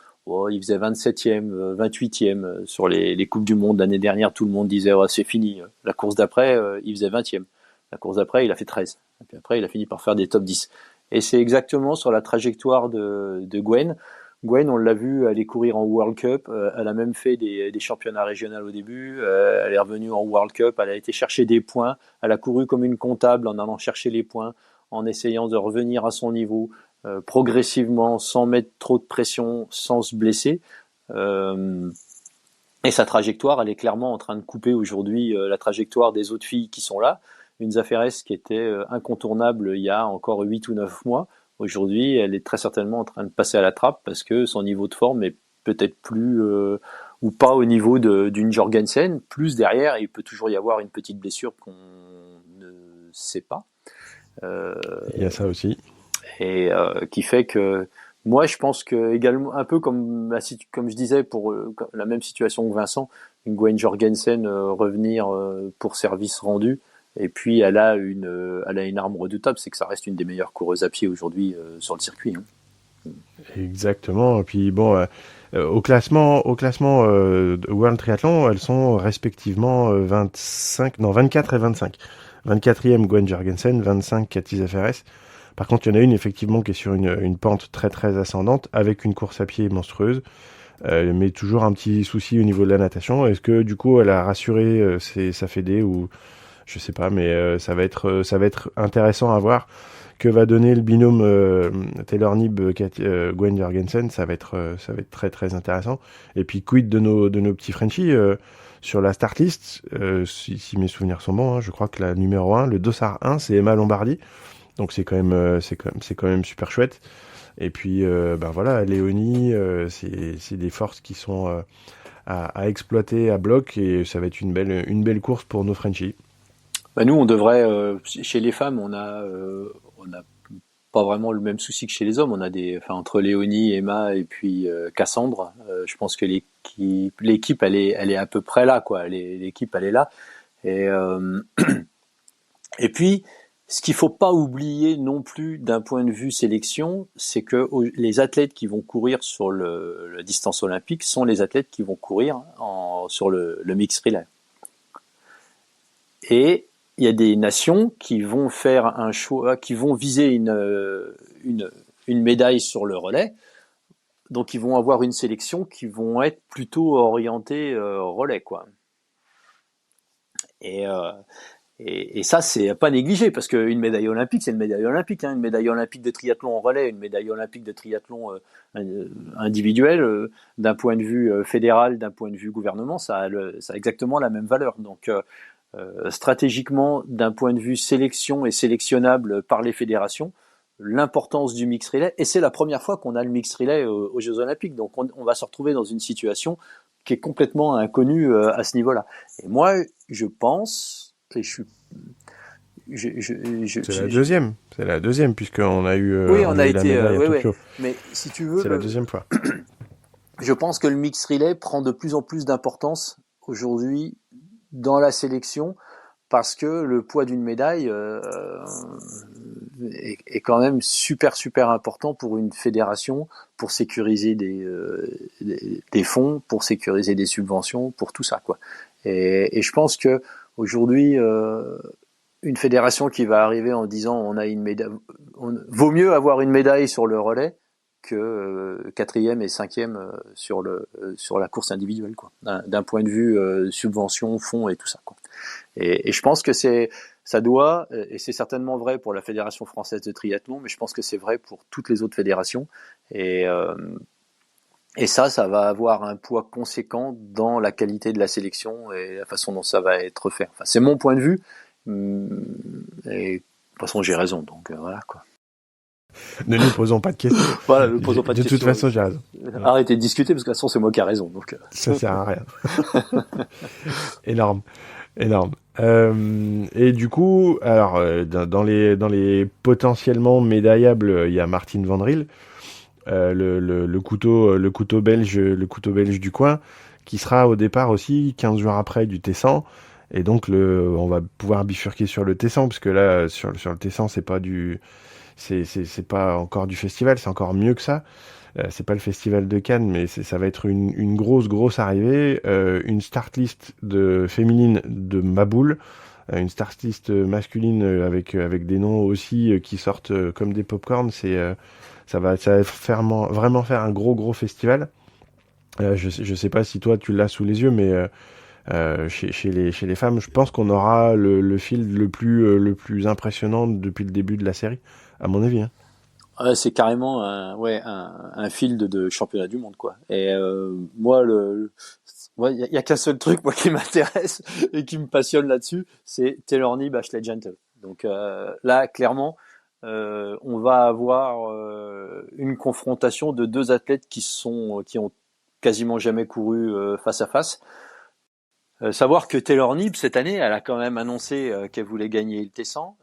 il faisait 27e, 28e sur les Coupes du Monde l'année dernière. Tout le monde disait c'est fini. La course d'après, il faisait 20e. La course d'après, il a fait 13. Et puis après, il a fini par faire des top 10. Et c'est exactement sur la trajectoire de Gwen. Gwen, on l'a vu aller courir en World Cup. Elle a même fait des championnats régionaux au début. Elle est revenue en World Cup. Elle a été chercher des points. Elle a couru comme une comptable en allant chercher les points, en essayant de revenir à son niveau progressivement, sans mettre trop de pression, sans se blesser. Et sa trajectoire, elle est clairement en train de couper aujourd'hui la trajectoire des autres filles qui sont là. Une Zaferes qui était incontournable il y a encore 8 ou 9 mois. Aujourd'hui, elle est très certainement en train de passer à la trappe parce que son niveau de forme est peut-être plus ou pas au niveau d'une Jorgensen. Plus derrière, il peut toujours y avoir une petite blessure qu'on ne sait pas. Il y a ça aussi. Et qui fait que moi, je pense que également, un peu comme je disais pour la même situation que Vincent, une Gwen Jorgensen revenir pour service rendu. Et puis elle a une arme redoutable, c'est que ça reste une des meilleures coureuses à pied aujourd'hui sur le circuit, hein. Exactement. Et puis bon, au classement de World Triathlon, elles sont respectivement 24 et 25. 24e Gwen Jorgensen, 25 Cathy Zaferes. Par contre, il y en a une effectivement qui est sur une pente très très ascendante avec une course à pied monstrueuse, mais toujours un petit souci au niveau de la natation. Est-ce que du coup elle a rassuré sa fédé ou je sais pas, mais ça va être intéressant à voir que va donner le binôme Taylor Knibb Gwen Jorgensen. Ça va être très très intéressant. Et puis quid de nos petits Frenchies sur la start list, si mes souvenirs sont bons, hein, je crois que la numéro 1, le dossard 1, c'est Emma Lombardi. Donc c'est quand même super chouette. Et puis ben voilà, Léonie, c'est des forces qui sont à exploiter à bloc et ça va être une belle course pour nos Frenchies. Bah nous, on devrait chez les femmes, on a pas vraiment le même souci que chez les hommes. On a entre Léonie, Emma et puis Cassandre. Je pense que l'équipe, elle est à peu près là, quoi. L'équipe, elle est là. Et et puis, ce qu'il faut pas oublier non plus d'un point de vue sélection, c'est que les athlètes qui vont courir sur la distance olympique sont les athlètes qui vont courir sur le mix relay. Et il y a des nations qui vont faire un choix, qui vont viser une médaille sur le relais. Donc ils vont avoir une sélection qui vont être plutôt orientée relais, quoi. Et ça, c'est pas négligé, parce qu'une médaille olympique, c'est une médaille olympique, hein. Une médaille olympique de triathlon en relais, une médaille olympique de triathlon individuel, d'un point de vue fédéral, d'un point de vue gouvernement, ça a exactement la même valeur. Donc stratégiquement, d'un point de vue sélection et sélectionnable par les fédérations, l'importance du mix relay, et c'est la première fois qu'on a le mix relay aux Jeux Olympiques, donc on va se retrouver dans une situation qui est complètement inconnue à ce niveau-là. Et moi, je pense, et c'est la deuxième puisqu'on a eu, oui, on a eu été, la médaille à Tokyo. mais si tu veux, C'est la deuxième fois. Je pense que le mix relay prend de plus en plus d'importance aujourd'hui dans la sélection, parce que le poids d'une médaille, est quand même super important pour une fédération, pour sécuriser des fonds, pour sécuriser des subventions, pour tout ça, quoi. Et je pense que aujourd'hui, une fédération qui va arriver en disant on a une médaille, vaut mieux avoir une médaille sur le relais que quatrième et cinquième sur la course individuelle, quoi. D'un point de vue subvention, fonds et tout ça, quoi. Et je pense que ça doit, et c'est certainement vrai pour la Fédération française de triathlon, mais je pense que c'est vrai pour toutes les autres fédérations. Et ça va avoir un poids conséquent dans la qualité de la sélection et la façon dont ça va être fait. Enfin, c'est mon point de vue. Et de toute façon, j'ai raison, donc voilà, quoi. Ne nous posons pas de questions. Voilà, ne posons pas de questions. De toute façon, j'ai raison. Arrêtez de discuter parce que de toute façon, c'est moi qui ai raison. Donc ça sert à rien. Énorme. Et du coup, alors dans les potentiellement médaillables, il y a Martin Van Riel, le couteau belge du coin, qui sera au départ aussi 15 jours après du Tessan. Et donc on va pouvoir bifurquer sur le Tessan, parce que là sur le Tessan, c'est pas encore du festival, c'est encore mieux que ça. C'est pas le festival de Cannes, mais ça va être une grosse arrivée, une start list féminine de Maboul, une start list masculine avec des noms aussi qui sortent comme des popcorn. Ça va vraiment faire un gros festival. Je sais pas si toi tu l'as sous les yeux, mais chez les femmes, je pense qu'on aura le field le plus impressionnant depuis le début de la série, à mon avis, hein. C'est carrément un field de championnat du monde, quoi. Et moi, il y a qu'un seul truc, moi, qui m'intéresse et qui me passionne là-dessus, c'est Taylor Knibb, Ashley Gentle. Donc là, clairement, on va avoir une confrontation de deux athlètes qui ont quasiment jamais couru face à face. Savoir que Taylor Knibb, cette année, elle a quand même annoncé qu'elle voulait gagner le Tessan.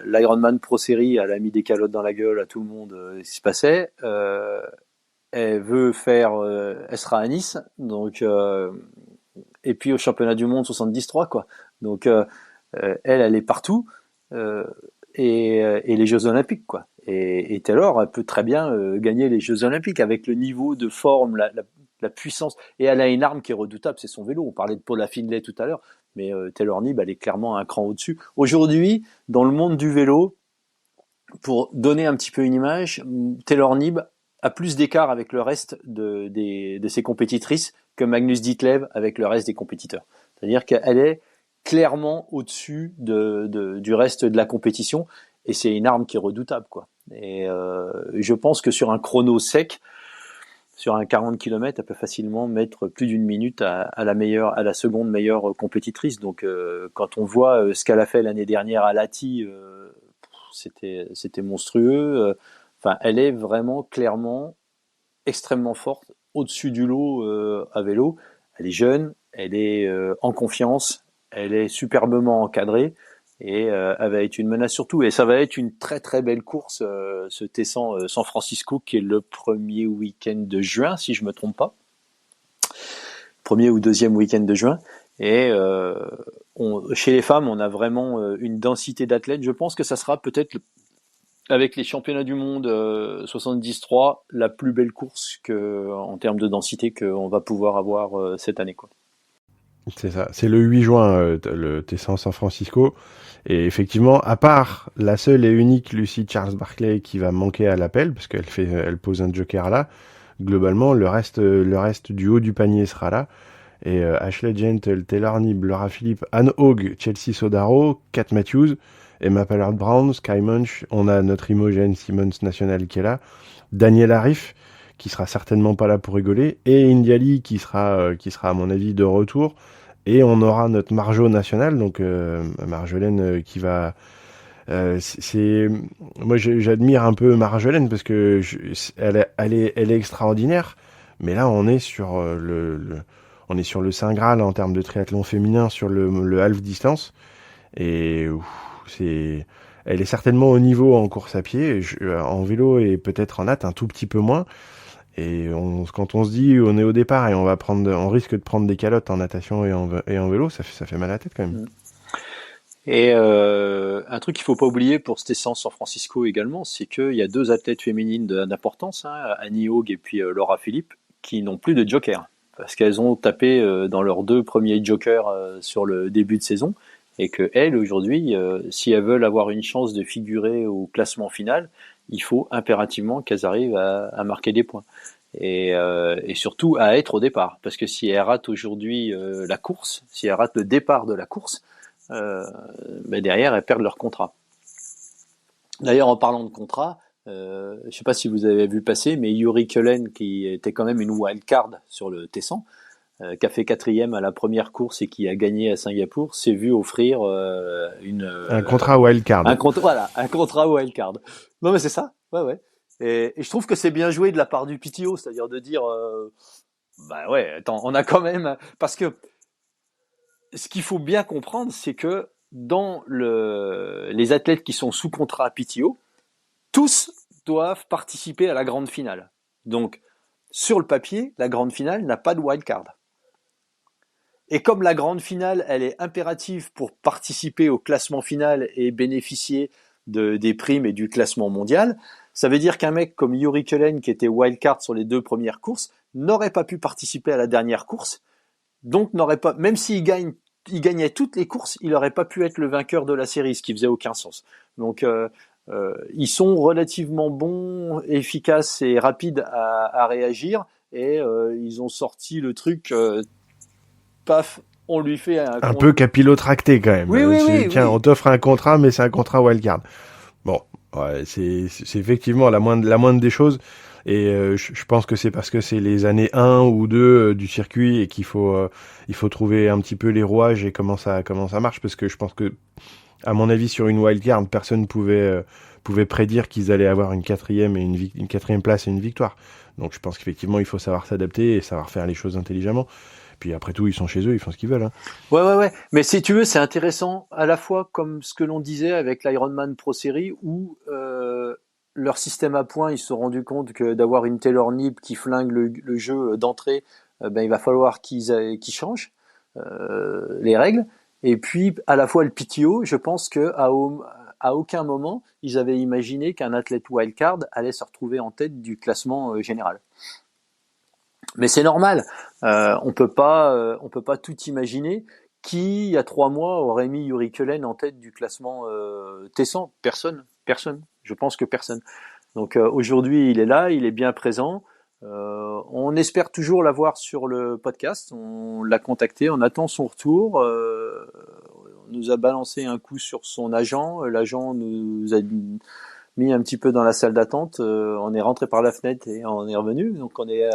L'Ironman Pro Series, elle a mis des calottes dans la gueule à tout le monde, ce qui se passait. Elle veut elle sera à Nice, donc et puis au championnat du monde 73, quoi. Donc elle est partout, et les Jeux Olympiques, quoi. Et Taylor, elle peut très bien gagner les Jeux Olympiques avec le niveau de forme, la puissance, et elle a une arme qui est redoutable, c'est son vélo. On parlait de Paula Findlay tout à l'heure, mais Taylor Knibb, elle est clairement un cran au-dessus. Aujourd'hui, dans le monde du vélo, pour donner un petit peu une image, Taylor Knibb a plus d'écart avec le reste de ses compétitrices que Magnus Ditlev avec le reste des compétiteurs. C'est-à-dire qu'elle est clairement au-dessus du reste de la compétition, et c'est une arme qui est redoutable, quoi. Et je pense que sur un chrono sec, sur un 40 km, elle peut facilement mettre plus d'une minute à la seconde meilleure compétitrice. Donc, quand on voit ce qu'elle a fait l'année dernière à Lahti, c'était monstrueux. Enfin, elle est vraiment clairement extrêmement forte, au-dessus du lot à vélo. Elle est jeune, elle est en confiance, elle est superbement encadrée. Et elle va être une menace surtout, et ça va être une très très belle course, ce Tessan San Francisco, qui est le premier week-end de juin, si je me trompe pas, premier ou deuxième week-end de juin. Et chez les femmes, on a vraiment une densité d'athlètes. Je pense que ça sera peut-être, avec les championnats du monde 73, la plus belle course en termes de densité qu'on va pouvoir avoir cette année, quoi. C'est ça, c'est le 8 juin, le Tessan San Francisco. Et effectivement, à part la seule et unique Lucy Charles Barclay qui va manquer à l'appel, parce elle pose un joker là, globalement, le reste du haut du panier sera là. Et Ashley Gentle, Taylor Knibb, Laura Philippe, Anne Haug, Chelsea Sodaro, Kat Matthews, Emma Pollard-Brown, Sky Munch, on a notre Imogen Simmons national qui est là, Daniel Arif, qui sera certainement pas là pour rigoler, et Indiali qui sera à mon avis de retour. Et on aura notre Marjo nationale, donc Marjolaine qui va... moi j'admire un peu Marjolaine parce que elle est extraordinaire, mais là on est sur on est sur le Saint Graal en termes de triathlon féminin sur le half distance, et elle est certainement au niveau en course à pied, en vélo et peut-être en natte un tout petit peu moins. Et quand on se dit on est au départ et on risque de prendre des calottes en natation et en vélo, ça fait mal à la tête quand même. Et un truc qu'il faut pas oublier pour cette essence San Francisco également, c'est qu'il y a deux athlètes féminines d'importance, hein, Annie Haug et puis Laura Philippe, qui n'ont plus de joker. Parce qu'elles ont tapé dans leurs deux premiers jokers sur le début de saison. Et que elles, aujourd'hui, si elles veulent avoir une chance de figurer au classement final, il faut impérativement qu'elles arrivent à marquer des points. Et surtout à être au départ. Parce que si elles ratent aujourd'hui la course, si elles ratent le départ de la course, ben derrière, elles perdent leur contrat. D'ailleurs, en parlant de contrat, je ne sais pas si vous avez vu passer, mais Yuri Kullen, qui était quand même une wild card sur le Tessan, qui a fait 4e à la première course et qui a gagné à Singapour, s'est vu offrir un contrat wildcard. Voilà, un contrat wildcard. Non, mais c'est ça. Ouais. Et je trouve que c'est bien joué de la part du PTO, c'est-à-dire de dire, bah ouais, attends, on a quand même, parce que ce qu'il faut bien comprendre, c'est que dans les athlètes qui sont sous contrat PTO, tous doivent participer à la grande finale. Donc, sur le papier, la grande finale n'a pas de wildcard. Et comme la grande finale, elle est impérative pour participer au classement final et bénéficier des primes et du classement mondial, ça veut dire qu'un mec comme Yuri Kullen, qui était wildcard sur les deux premières courses, n'aurait pas pu participer à la dernière course, donc n'aurait pas, même s'il gagnait toutes les courses, il n'aurait pas pu être le vainqueur de la série, ce qui faisait aucun sens. Donc ils sont relativement bons, efficaces et rapides à réagir, et ils ont sorti le truc, paf, on lui fait un peu capillotracté quand même. Oui. Tiens, on t'offre un contrat, mais c'est un contrat wildcard. Bon, ouais, c'est effectivement la moindre des choses. Et je pense que c'est parce que c'est les années 1 ou 2 du circuit et qu'il faut trouver un petit peu les rouages et comment ça marche, parce que je pense que, à mon avis, sur une wildcard, personne pouvait prédire qu'ils allaient avoir une quatrième place et une victoire. Donc je pense qu'effectivement il faut savoir s'adapter et savoir faire les choses intelligemment. Puis après tout, ils sont chez eux, ils font ce qu'ils veulent. Hein. Ouais. Mais si tu veux, c'est intéressant à la fois comme ce que l'on disait avec l'Ironman Pro Series, où leur système à points, ils se sont rendus compte que d'avoir une Taylor Nib qui flingue le jeu d'entrée, ben il va falloir qu'ils changent les règles. Et puis à la fois le PTO, je pense que à aucun moment ils avaient imaginé qu'un athlète wildcard allait se retrouver en tête du classement général. Mais c'est normal, on peut pas tout imaginer. Qui, il y a 3 mois, aurait mis Yuri Kullen en tête du classement Tessan ? Personne. Je pense que personne. Donc aujourd'hui, il est là, il est bien présent. On espère toujours l'avoir sur le podcast. On l'a contacté, on attend son retour. On nous a balancé un coup sur son agent. L'agent nous a mis un petit peu dans la salle d'attente. On est rentré par la fenêtre et on est revenu. Donc on est...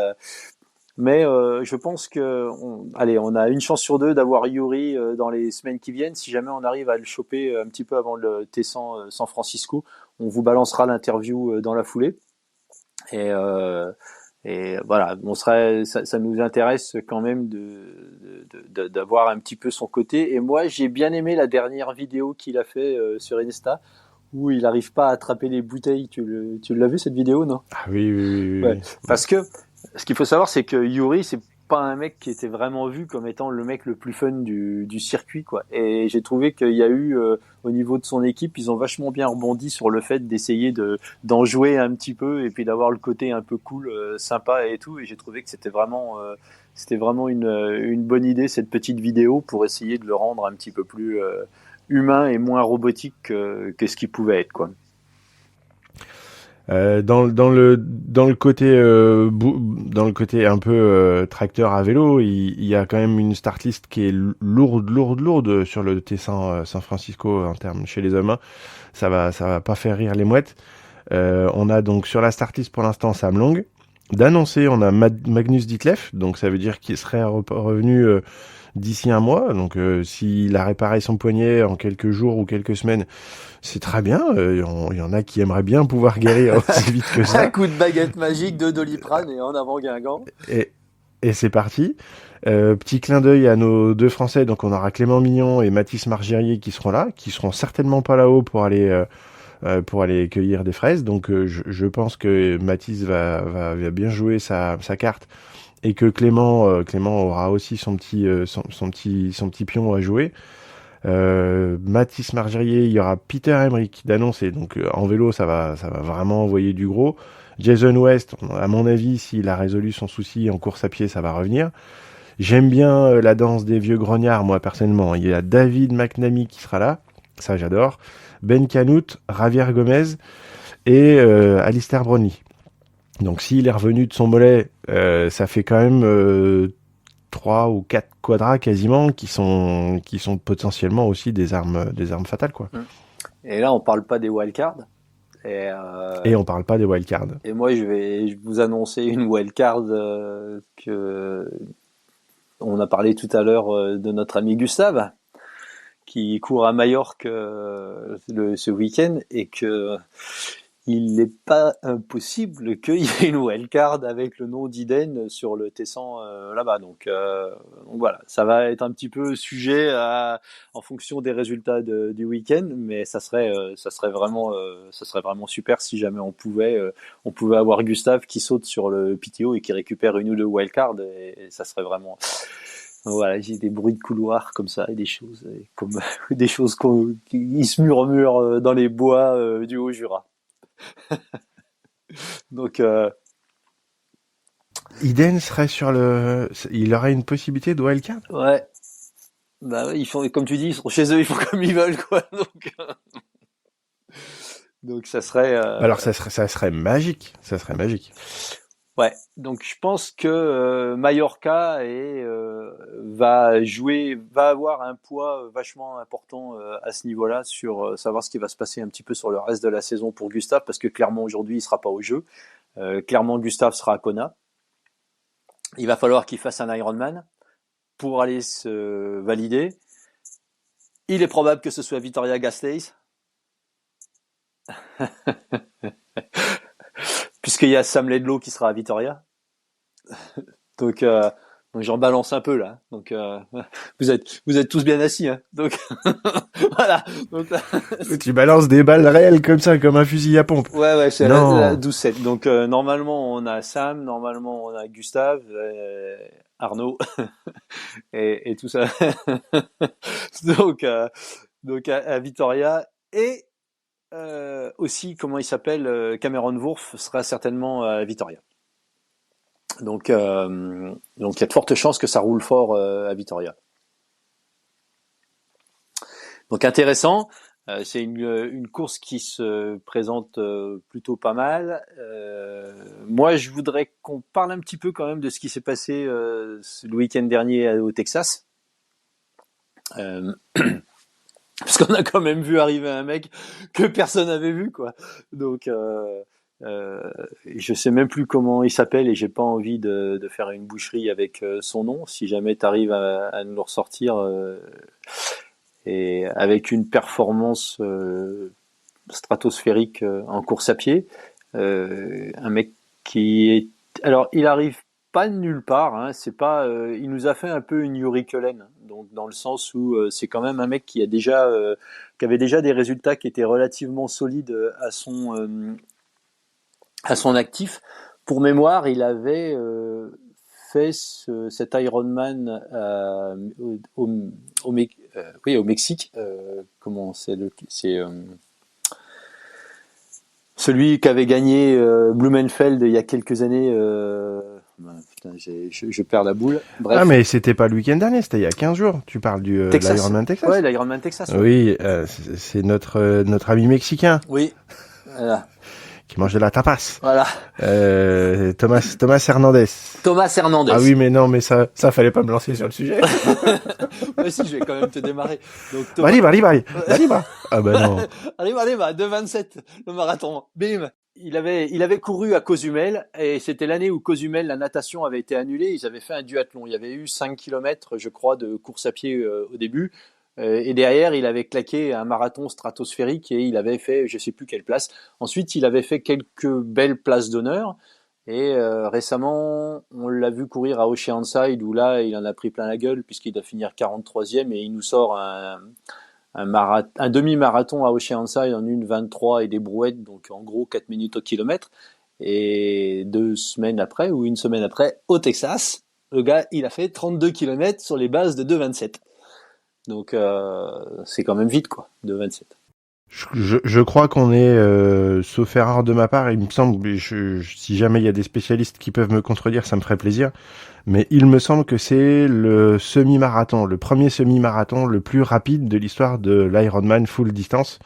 Mais je pense que on a une chance sur 2 d'avoir Yuri dans les semaines qui viennent. Si jamais on arrive à le choper un petit peu avant le Tessan San Francisco, on vous balancera l'interview dans la foulée. Et voilà, ça nous intéresse quand même d'avoir un petit peu son côté. Et moi, j'ai bien aimé la dernière vidéo qu'il a fait sur Insta, où il n'arrive pas à attraper les bouteilles. Tu l'as vu cette vidéo, non ? Ah oui. Ouais. Parce que ce qu'il faut savoir, c'est que Yuri, c'est pas un mec qui était vraiment vu comme étant le mec le plus fun du circuit, quoi. Et j'ai trouvé qu'il y a eu, au niveau de son équipe, ils ont vachement bien rebondi sur le fait d'essayer d'en jouer un petit peu et puis d'avoir le côté un peu cool, sympa et tout. Et j'ai trouvé que c'était vraiment une bonne idée, cette petite vidéo, pour essayer de le rendre un petit peu plus humain et moins robotique que ce qu'il pouvait être, quoi. Dans le côté un peu tracteur à vélo, il y a quand même une start list qui est lourde sur le Tessan San Francisco en termes chez les hommes. Ça va pas faire rire les mouettes. On a donc sur la start list pour l'instant Sam Long. D'annoncer, on a Magnus Ditlev, donc ça veut dire qu'il serait revenu d'ici un mois. Donc s'il a réparé son poignet en quelques jours ou quelques semaines, c'est très bien. Il y en a qui aimeraient bien pouvoir guérir aussi vite que ça. Un coup de baguette magique, de Doliprane et en avant Guingamp. Et c'est parti. Petit clin d'œil à nos 2 Français. Donc on aura Clément Mignon et Mathis Margerier qui seront là, qui seront certainement pas là-haut pour aller cueillir des fraises. Donc je pense que Mathis va bien jouer sa carte, et que Clément aura aussi son petit pion à jouer. Mathis Margerier, il y aura Peter Emmerich d'annoncer, donc en vélo ça va vraiment envoyer du gros. Jason West, à mon avis, s'il a résolu son souci en course à pied, ça va revenir. J'aime bien la danse des vieux grognards, moi personnellement. Il y a David McNamee qui sera là, ça j'adore. Ben Canout, Javier Gomez et Alistair Brownlee. Donc s'il est revenu de son mollet, ça fait quand même 3 ou 4 quadras quasiment qui sont potentiellement aussi des armes fatales, quoi. Et là, on parle pas des wildcards. Et on parle pas des wildcards. Et moi, je vais vous annoncer une wildcard que on a parlé tout à l'heure de notre ami Gustave, qui court à Majorque ce week-end, et que il n'est pas impossible qu'il y ait une wildcard avec le nom d'Iden sur le Tessan là-bas. Donc voilà, ça va être un petit peu sujet en fonction des résultats du week-end, mais ça serait vraiment super si jamais on pouvait avoir Gustave qui saute sur le PTO et qui récupère une ou deux wildcards, et ça serait vraiment. Voilà, j'ai des bruits de couloir comme ça et des choses comme des choses qui se murmurent dans les bois du Haut-Jura. Donc Iden serait sur il aurait une possibilité de wildcard. ouais, bah ouais, ils font comme tu dis, ils sont chez eux, ils font comme ils veulent, quoi. Donc ça serait Alors ça serait magique, ça serait magique. ouais, donc je pense que Mallorca va avoir un poids vachement important à ce niveau-là sur savoir ce qui va se passer un petit peu sur le reste de la saison pour Gustave, parce que clairement aujourd'hui il sera pas au jeu. Clairement Gustave sera à Kona. Il va falloir qu'il fasse un Ironman pour aller se valider. Il est probable que ce soit Vitoria Gasteiz. Puisqu'il y a Sam Laidlaw qui sera à Vitoria. Donc j'en balance un peu là. Donc vous êtes tous bien assis, hein. Donc voilà. Donc, tu balances des balles réelles comme ça, comme un fusil à pompe. Ouais, c'est la 12-7. Donc normalement on a Sam, normalement on a Gustave, Arnaud et tout ça. donc à Vitoria, et aussi, comment il s'appelle, Cameron Wurf sera certainement à Vitoria. Donc il y a de fortes chances que ça roule fort à Vitoria. Donc intéressant. C'est une course qui se présente plutôt pas mal. Moi, je voudrais qu'on parle un petit peu quand même de ce qui s'est passé le week-end dernier au Texas. Parce qu'on a quand même vu arriver un mec que personne n'avait vu, quoi. Donc, je sais même plus comment il s'appelle, et j'ai pas envie de faire une boucherie avec son nom. Si jamais tu arrives à nous le ressortir, et avec une performance stratosphérique en course à pied, un mec qui est, alors il arrive pas de nulle part, hein, c'est pas, il nous a fait un peu une Yuri Cullen, donc dans le sens où c'est quand même un mec qui avait déjà des résultats qui étaient relativement solides à son actif. Pour mémoire, il avait fait cet Ironman au Mexique. Comment c'est celui qu'avait gagné Blumenfeld il y a quelques années. Putain, je perds la boule. Bref. Ah, mais c'était pas le week-end dernier, c'était il y a 15 jours. Tu parles de l'Ironman Texas. Ouais, l'Ironman Texas. Ouais. Oui, c'est notre ami mexicain. Oui. Voilà. Qui mange de la tapas. Voilà. Thomas Hernandez. Thomas Hernandez. Ah oui, mais non, mais ça fallait pas me lancer sur le sujet. Moi aussi, je vais quand même te démarrer. Donc, Thomas... Allez, ah bah non. Allez, 2,27, le marathon. Bim. Il avait couru à Cozumel, et c'était l'année où Cozumel, la natation avait été annulée. Ils avaient fait un duathlon. Il y avait eu 5 km, je crois, de course à pied au début. Et derrière, il avait claqué un marathon stratosphérique, et il avait fait je sais plus quelle place. Ensuite, il avait fait quelques belles places d'honneur. Et récemment, on l'a vu courir à Oceanside, où là, il en a pris plein la gueule, puisqu'il doit finir 43e, et il nous sort un demi-marathon à Oceanside en 1,23 et des brouettes, donc en gros 4 minutes au kilomètre. Et 2 semaines après, ou une semaine après, au Texas, le gars, il a fait 32 km sur les bases de 2,27. Donc c'est quand même vite quoi, de 27. Je crois qu'on est, sauf erreur de ma part, il me semble, si jamais il y a des spécialistes qui peuvent me contredire, ça me ferait plaisir, mais il me semble que c'est le semi-marathon, le premier semi-marathon le plus rapide de l'histoire de l'Ironman full distance,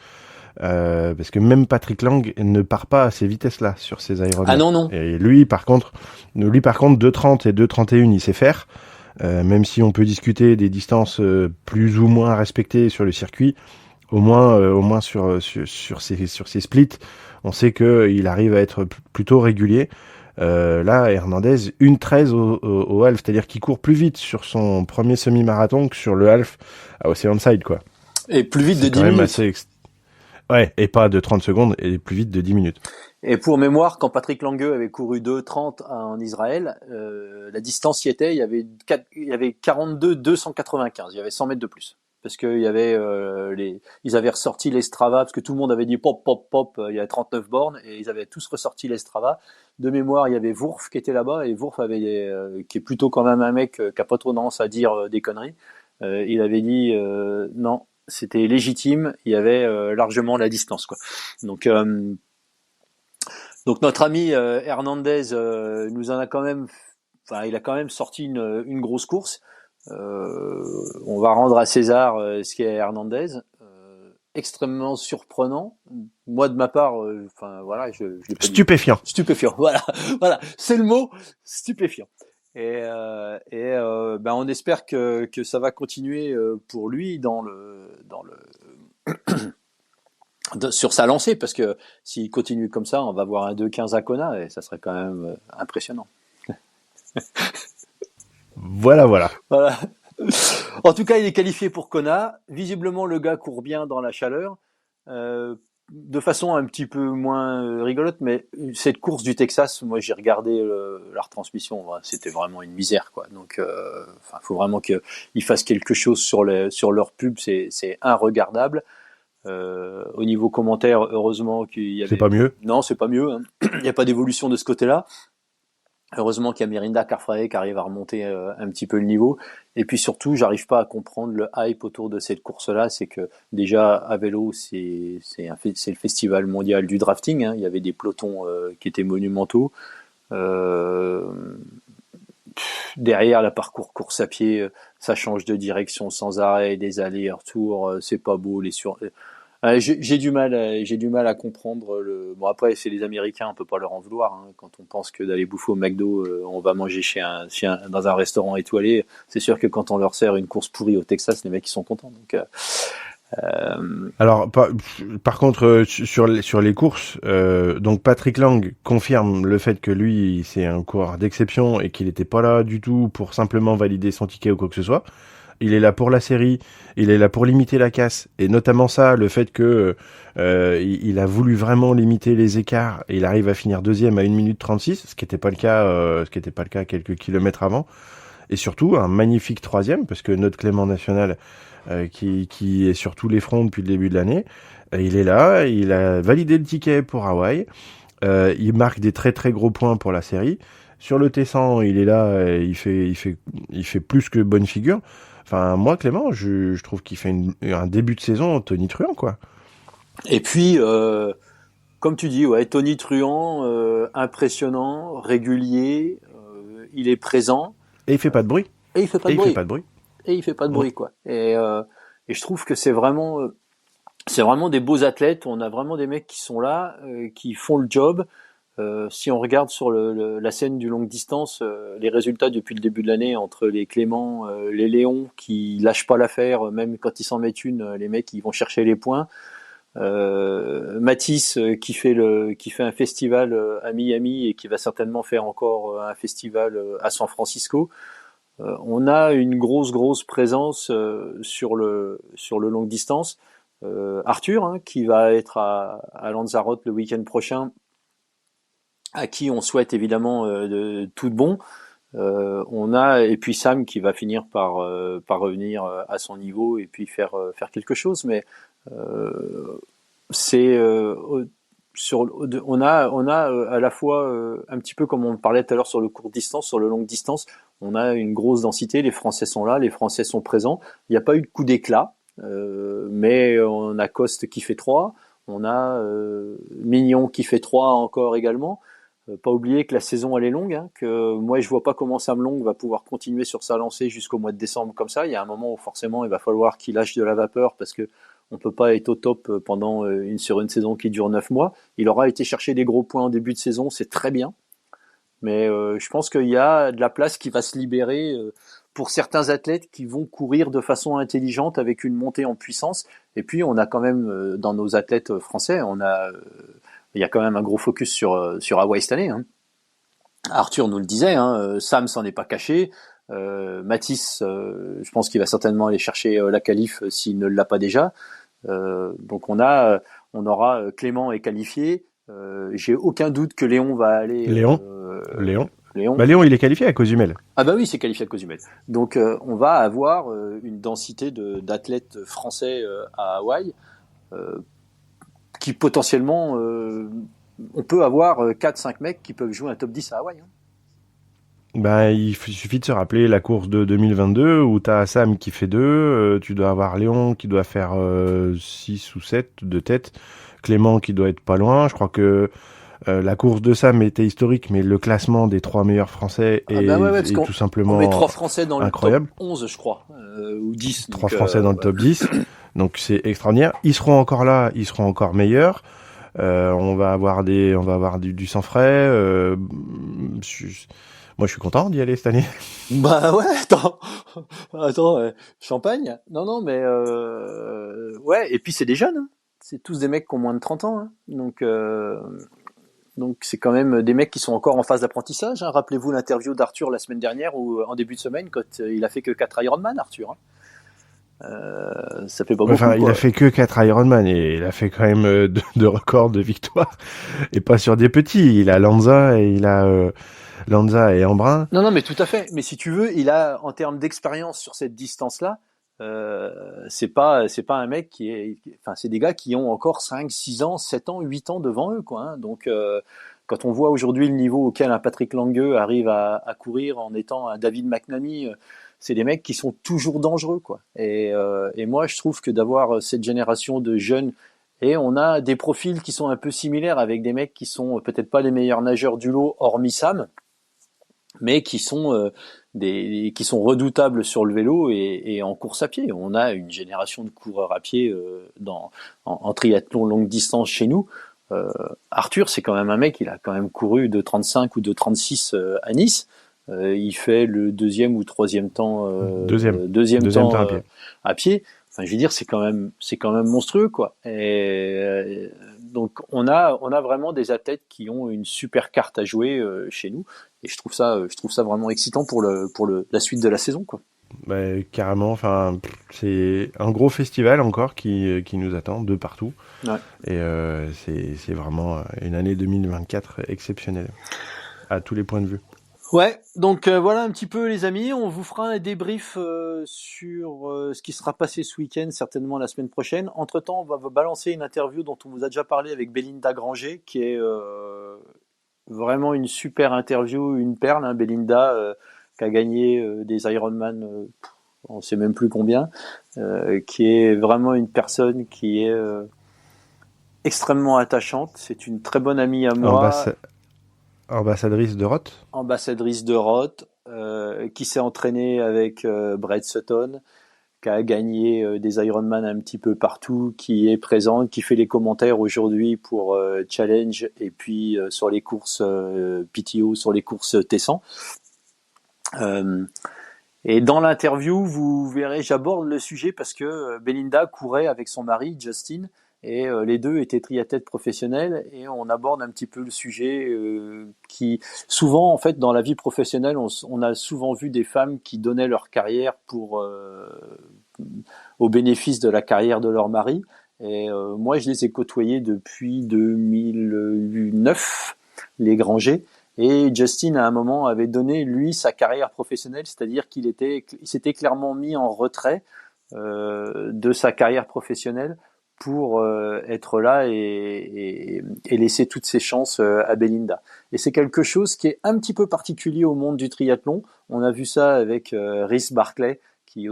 parce que même Patrick Lang ne part pas à ces vitesses-là sur ces Ah Ironman. non non. Et lui, par contre, 2,30 et 2,31, il sait faire, même si on peut discuter des distances plus ou moins respectées sur le circuit. Au moins sur ces splits, on sait que il arrive à être plutôt régulier. Là, Hernandez, 1,13 au half, c'est-à-dire qu'il court plus vite sur son premier semi-marathon que sur le half à Oceanside, quoi. Et plus vite de C'est 10 quand même minutes. assez ouais, et pas de 30 secondes, et plus vite de 10 minutes. Et pour mémoire, quand Patrick Lange avait couru 2,30 en Israël, la distance y était, il y avait 42 295, il y avait 100 mètres de plus. Parce que il y avait ils avaient ressorti les Strava, parce que tout le monde avait dit pop pop pop, il y a 39 bornes, et ils avaient tous ressorti les Strava. De mémoire, il y avait Wurf qui était là-bas, et Wurf avait qui est plutôt quand même un mec qui a pas trop tendance à dire des conneries. Il avait dit non, c'était légitime, il y avait largement la distance quoi. Donc notre ami Hernandez nous en a quand même, enfin il a quand même sorti une grosse course. On va rendre à César ce qu'est Hernandez. Extrêmement surprenant. Moi de ma part, enfin voilà, je l'ai pas dit. Stupéfiant. Stupéfiant. Voilà, voilà, c'est le mot, stupéfiant. Ben on espère que ça va continuer pour lui sur sa lancée, parce que s'il continue comme ça, on va voir un 2,15 à Kona et ça serait quand même impressionnant. Voilà, voilà. Voilà. En tout cas, il est qualifié pour Kona. Visiblement, le gars court bien dans la chaleur. De façon un petit peu moins rigolote, mais cette course du Texas, moi j'ai regardé la retransmission, c'était vraiment une misère quoi. Donc, faut vraiment qu'ils fassent quelque chose sur leur pub, c'est inregardable. Au niveau commentaire, heureusement qu'il y avait. C'est pas mieux. Non, c'est pas mieux. Hein. Il n'y a pas d'évolution de ce côté-là. Heureusement qu'il y a Mirinda Carfrae qui arrive à remonter un petit peu le niveau. Et puis surtout, j'arrive pas à comprendre le hype autour de cette course-là. C'est que déjà à vélo, c'est le festival mondial du drafting. Hein. Il y avait des pelotons qui étaient monumentaux. Derrière, la parcours course à pied, ça change de direction sans arrêt, des allers-retours, c'est pas beau. J'ai du mal à comprendre Bon après c'est les Américains, on peut pas leur en vouloir hein. Quand on pense que d'aller bouffer au McDo, on va manger dans un restaurant étoilé. C'est sûr que quand on leur sert une course pourrie au Texas, les mecs ils sont contents. Donc Alors, par contre, sur les courses, donc Patrick Lang confirme le fait que lui, c'est un coureur d'exception et qu'il n'était pas là du tout pour simplement valider son ticket ou quoi que ce soit. Il est là pour la série, il est là pour limiter la casse, et notamment ça, le fait que il a voulu vraiment limiter les écarts, et il arrive à finir deuxième à 1 minute 36, ce qui n'était pas le cas, quelques kilomètres avant. Et surtout un magnifique troisième, parce que notre Clément National, qui est sur tous les fronts depuis le début de l'année, il est là, il a validé le ticket pour Hawaï, il marque des très très gros points pour la série. Sur le T100, il est là, il fait plus que bonne figure. Enfin, moi, Clément, je trouve qu'il fait un début de saison Tony Truant, quoi. et puis comme tu dis, ouais, Tony Truant, impressionnant, régulier, il est présent Et il fait pas de bruit. et il fait pas Et de il fait bruit. pas de bruit. Et il fait pas de Mm. bruit quoi. Et je trouve que c'est vraiment des beaux athlètes. On a vraiment des mecs qui sont là, qui font le job. Si on regarde sur la scène du longue distance, les résultats depuis le début de l'année entre les Clément, les Léons qui lâchent pas l'affaire, même quand ils s'en mettent une, les mecs ils vont chercher les points. Matisse qui fait un festival à Miami et qui va certainement faire encore un festival à San Francisco. On a une grosse présence sur le longue distance. Arthur, hein, qui va être à Lanzarote le week-end prochain, à qui on souhaite évidemment de tout de bon. Et puis Sam qui va finir par revenir à son niveau et puis faire quelque chose. Mais c'est on a à la fois un petit peu comme on parlait tout à l'heure sur le court distance, sur le longue distance, on a une grosse densité. Les Français sont là, les Français sont présents. Il n'y a pas eu de coup d'éclat, mais on a Coste qui fait 3, on a Mignon qui fait 3 encore également. Pas oublier que la saison elle est longue, hein, que moi je vois pas comment Sam Long va pouvoir continuer sur sa lancée jusqu'au mois de décembre comme ça. Il y a un moment où forcément il va falloir qu'il lâche de la vapeur parce que on peut pas être au top pendant sur une saison qui dure 9 mois. Il aura été chercher des gros points en début de saison, c'est très bien. Mais je pense qu'il y a de la place qui va se libérer pour certains athlètes qui vont courir de façon intelligente avec une montée en puissance. Et puis on a quand même dans nos athlètes français, il y a quand même un gros focus sur Hawaï cette année. Hein. Arthur nous le disait, hein, Sam s'en est pas caché. Mathis, je pense qu'il va certainement aller chercher la qualif s'il ne l'a pas déjà. Donc on aura Clément est qualifié. J'ai aucun doute que Léon va aller. Léon. Léon. Léon, il est qualifié à Cozumel. Ah bah oui, c'est qualifié à Cozumel. Donc on va avoir une densité d'athlètes français à Hawaï qui potentiellement, on peut avoir 4-5 mecs qui peuvent jouer un top 10 à Hawaï. Hein. Ben, il suffit de se rappeler la course de 2022 où tu as Sam qui fait 2, tu dois avoir Léon qui doit faire 6 ou 7 de tête, Clément qui doit être pas loin. Je crois que la course de Sam était historique, mais le classement des 3 meilleurs Français est tout simplement on met 3 Français dans incroyable. Le top 11, je crois, ou 10. 3 Français dans le top 10, donc c'est extraordinaire. Ils seront encore là, ils seront encore meilleurs. On va avoir du sang frais. Moi, je suis content d'y aller cette année. Bah ouais, attends, Champagne. Non, mais ouais. Et puis c'est des jeunes. Hein. C'est tous des mecs qui ont moins de 30 ans. Hein. Donc c'est quand même des mecs qui sont encore en phase d'apprentissage. Hein. Rappelez-vous l'interview d'Arthur la semaine dernière ou en début de semaine quand il a fait que 4 Ironman, Arthur. Hein. Ça fait pas beaucoup. Enfin, il a fait que 4 Ironman et il a fait quand même deux records de victoire et pas sur des petits. Il a Lanza et Lanza et Embrun. Non, mais tout à fait. Mais si tu veux, il a, en termes d'expérience sur cette distance-là, c'est pas un mec c'est des gars qui ont encore 5, 6 ans, 7 ans, 8 ans devant eux, quoi. Hein. Donc, quand on voit aujourd'hui le niveau auquel un Patrick Langueux arrive à courir en étant un David McNamee, c'est des mecs qui sont toujours dangereux, quoi. Et moi, je trouve que d'avoir cette génération de jeunes, et on a des profils qui sont un peu similaires avec des mecs qui sont peut-être pas les meilleurs nageurs du lot, hormis Sam, mais qui sont qui sont redoutables sur le vélo et en course à pied. On a une génération de coureurs à pied en triathlon longue distance chez nous. Arthur, c'est quand même un mec, il a quand même couru de 35 ou de 36 à Nice. Il fait le deuxième ou troisième temps, deuxième temps à pied. Enfin, je veux dire, c'est quand même monstrueux, quoi. Et donc, on a vraiment des athlètes qui ont une super carte à jouer chez nous. Et je trouve ça vraiment excitant pour la suite de la saison, quoi. Bah, carrément, enfin, c'est un gros festival encore qui nous attend de partout. Ouais. Et c'est vraiment une année 2024 exceptionnelle à tous les points de vue. Ouais, donc voilà un petit peu les amis, on vous fera un débrief sur ce qui sera passé ce week-end, certainement la semaine prochaine. Entre-temps, on va vous balancer une interview dont on vous a déjà parlé avec Belinda Granger, qui est vraiment une super interview, une perle, hein, Belinda, qui a gagné des Ironman, on sait même plus combien, qui est vraiment une personne qui est extrêmement attachante. C'est une très bonne amie à moi. Ambassadrice de Roth. Ambassadrice de Roth, qui s'est entraînée avec Brett Sutton, qui a gagné des Ironman un petit peu partout, qui est présente, qui fait les commentaires aujourd'hui pour Challenge et puis sur les courses PTO, sur les courses Tessan. Et dans l'interview, vous verrez, j'aborde le sujet parce que Belinda courait avec son mari Justin et les deux étaient triathlètes professionnels et on aborde un petit peu le sujet qui souvent en fait dans la vie professionnelle on a souvent vu des femmes qui donnaient leur carrière au bénéfice de la carrière de leur mari et moi je les ai côtoyés depuis 2009 les Granger. Et Justin, à un moment, avait donné, lui, sa carrière professionnelle, c'est-à-dire qu'il s'était clairement mis en retrait de sa carrière professionnelle pour être là et laisser toutes ses chances à Belinda. Et c'est quelque chose qui est un petit peu particulier au monde du triathlon. On a vu ça avec Rhys Barclay, qui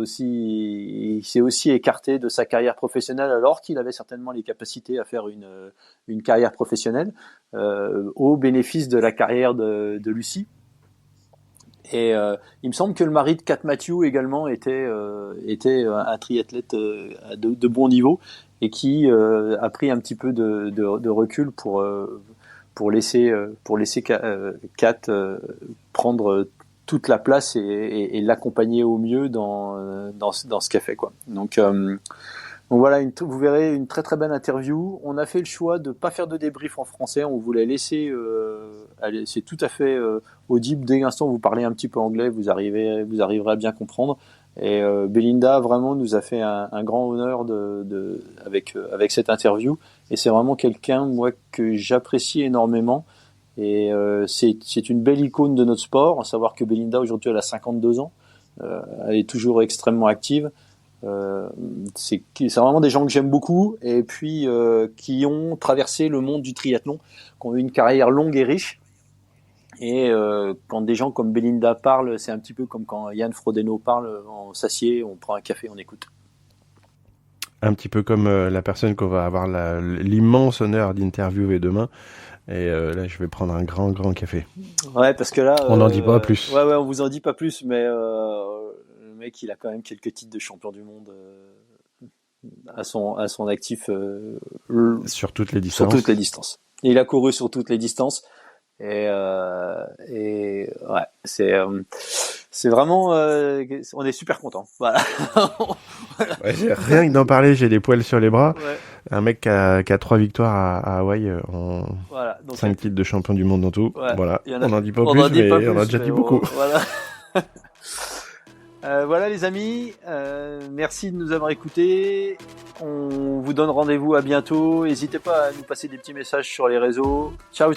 s'est aussi écarté de sa carrière professionnelle alors qu'il avait certainement les capacités à faire une carrière professionnelle au bénéfice de la carrière de Lucy. Et il me semble que le mari de Cat Matthews également était un triathlète de bon niveau et qui a pris un petit peu de recul pour laisser Cat prendre toute la place et l'accompagner au mieux dans ce qu'elle fait, quoi. Donc voilà, vous verrez une très très belle interview. On a fait le choix de pas faire de débrief en français. On voulait laisser, c'est tout à fait audible. Dès l'instant où vous parlez un petit peu anglais, vous arriverez à bien comprendre. Et Belinda vraiment nous a fait un grand honneur avec cette interview. Et c'est vraiment quelqu'un, moi, que j'apprécie énormément. Et c'est une belle icône de notre sport. À savoir que Belinda aujourd'hui elle a 52 ans. Elle est toujours extrêmement active. C'est vraiment des gens que j'aime beaucoup et puis qui ont traversé le monde du triathlon, qui ont eu une carrière longue et riche. Et quand des gens comme Belinda parlent, c'est un petit peu comme quand Yann Frodeno parle, on s'assied, on prend un café, on écoute. Un petit peu comme la personne qu'on va avoir l'immense honneur d'interviewer demain. Et là, je vais prendre un grand café. Ouais, parce que là... on n'en dit pas plus. Ouais, on vous en dit pas plus, mais... le mec, il a quand même quelques titres de champion du monde à son actif sur toutes les distances. Sur toutes les distances. Et il a couru sur toutes les distances et ouais, c'est vraiment on est super content. Voilà. Ouais, rien que d'en parler, j'ai des poils sur les bras. Ouais. Un mec qui a 3 victoires à Hawaï en voilà, donc 5 titres de champion du monde en tout. Ouais, voilà. On n'en dit pas plus, mais on a déjà dit beaucoup. Voilà. Voilà les amis, merci de nous avoir écoutés. On vous donne rendez-vous à bientôt. N'hésitez pas à nous passer des petits messages sur les réseaux. Ciao,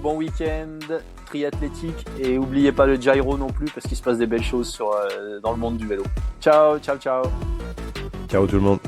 bon week-end triathlétique et n'oubliez pas le gyro non plus parce qu'il se passe des belles choses dans le monde du vélo. Ciao. Ciao tout le monde.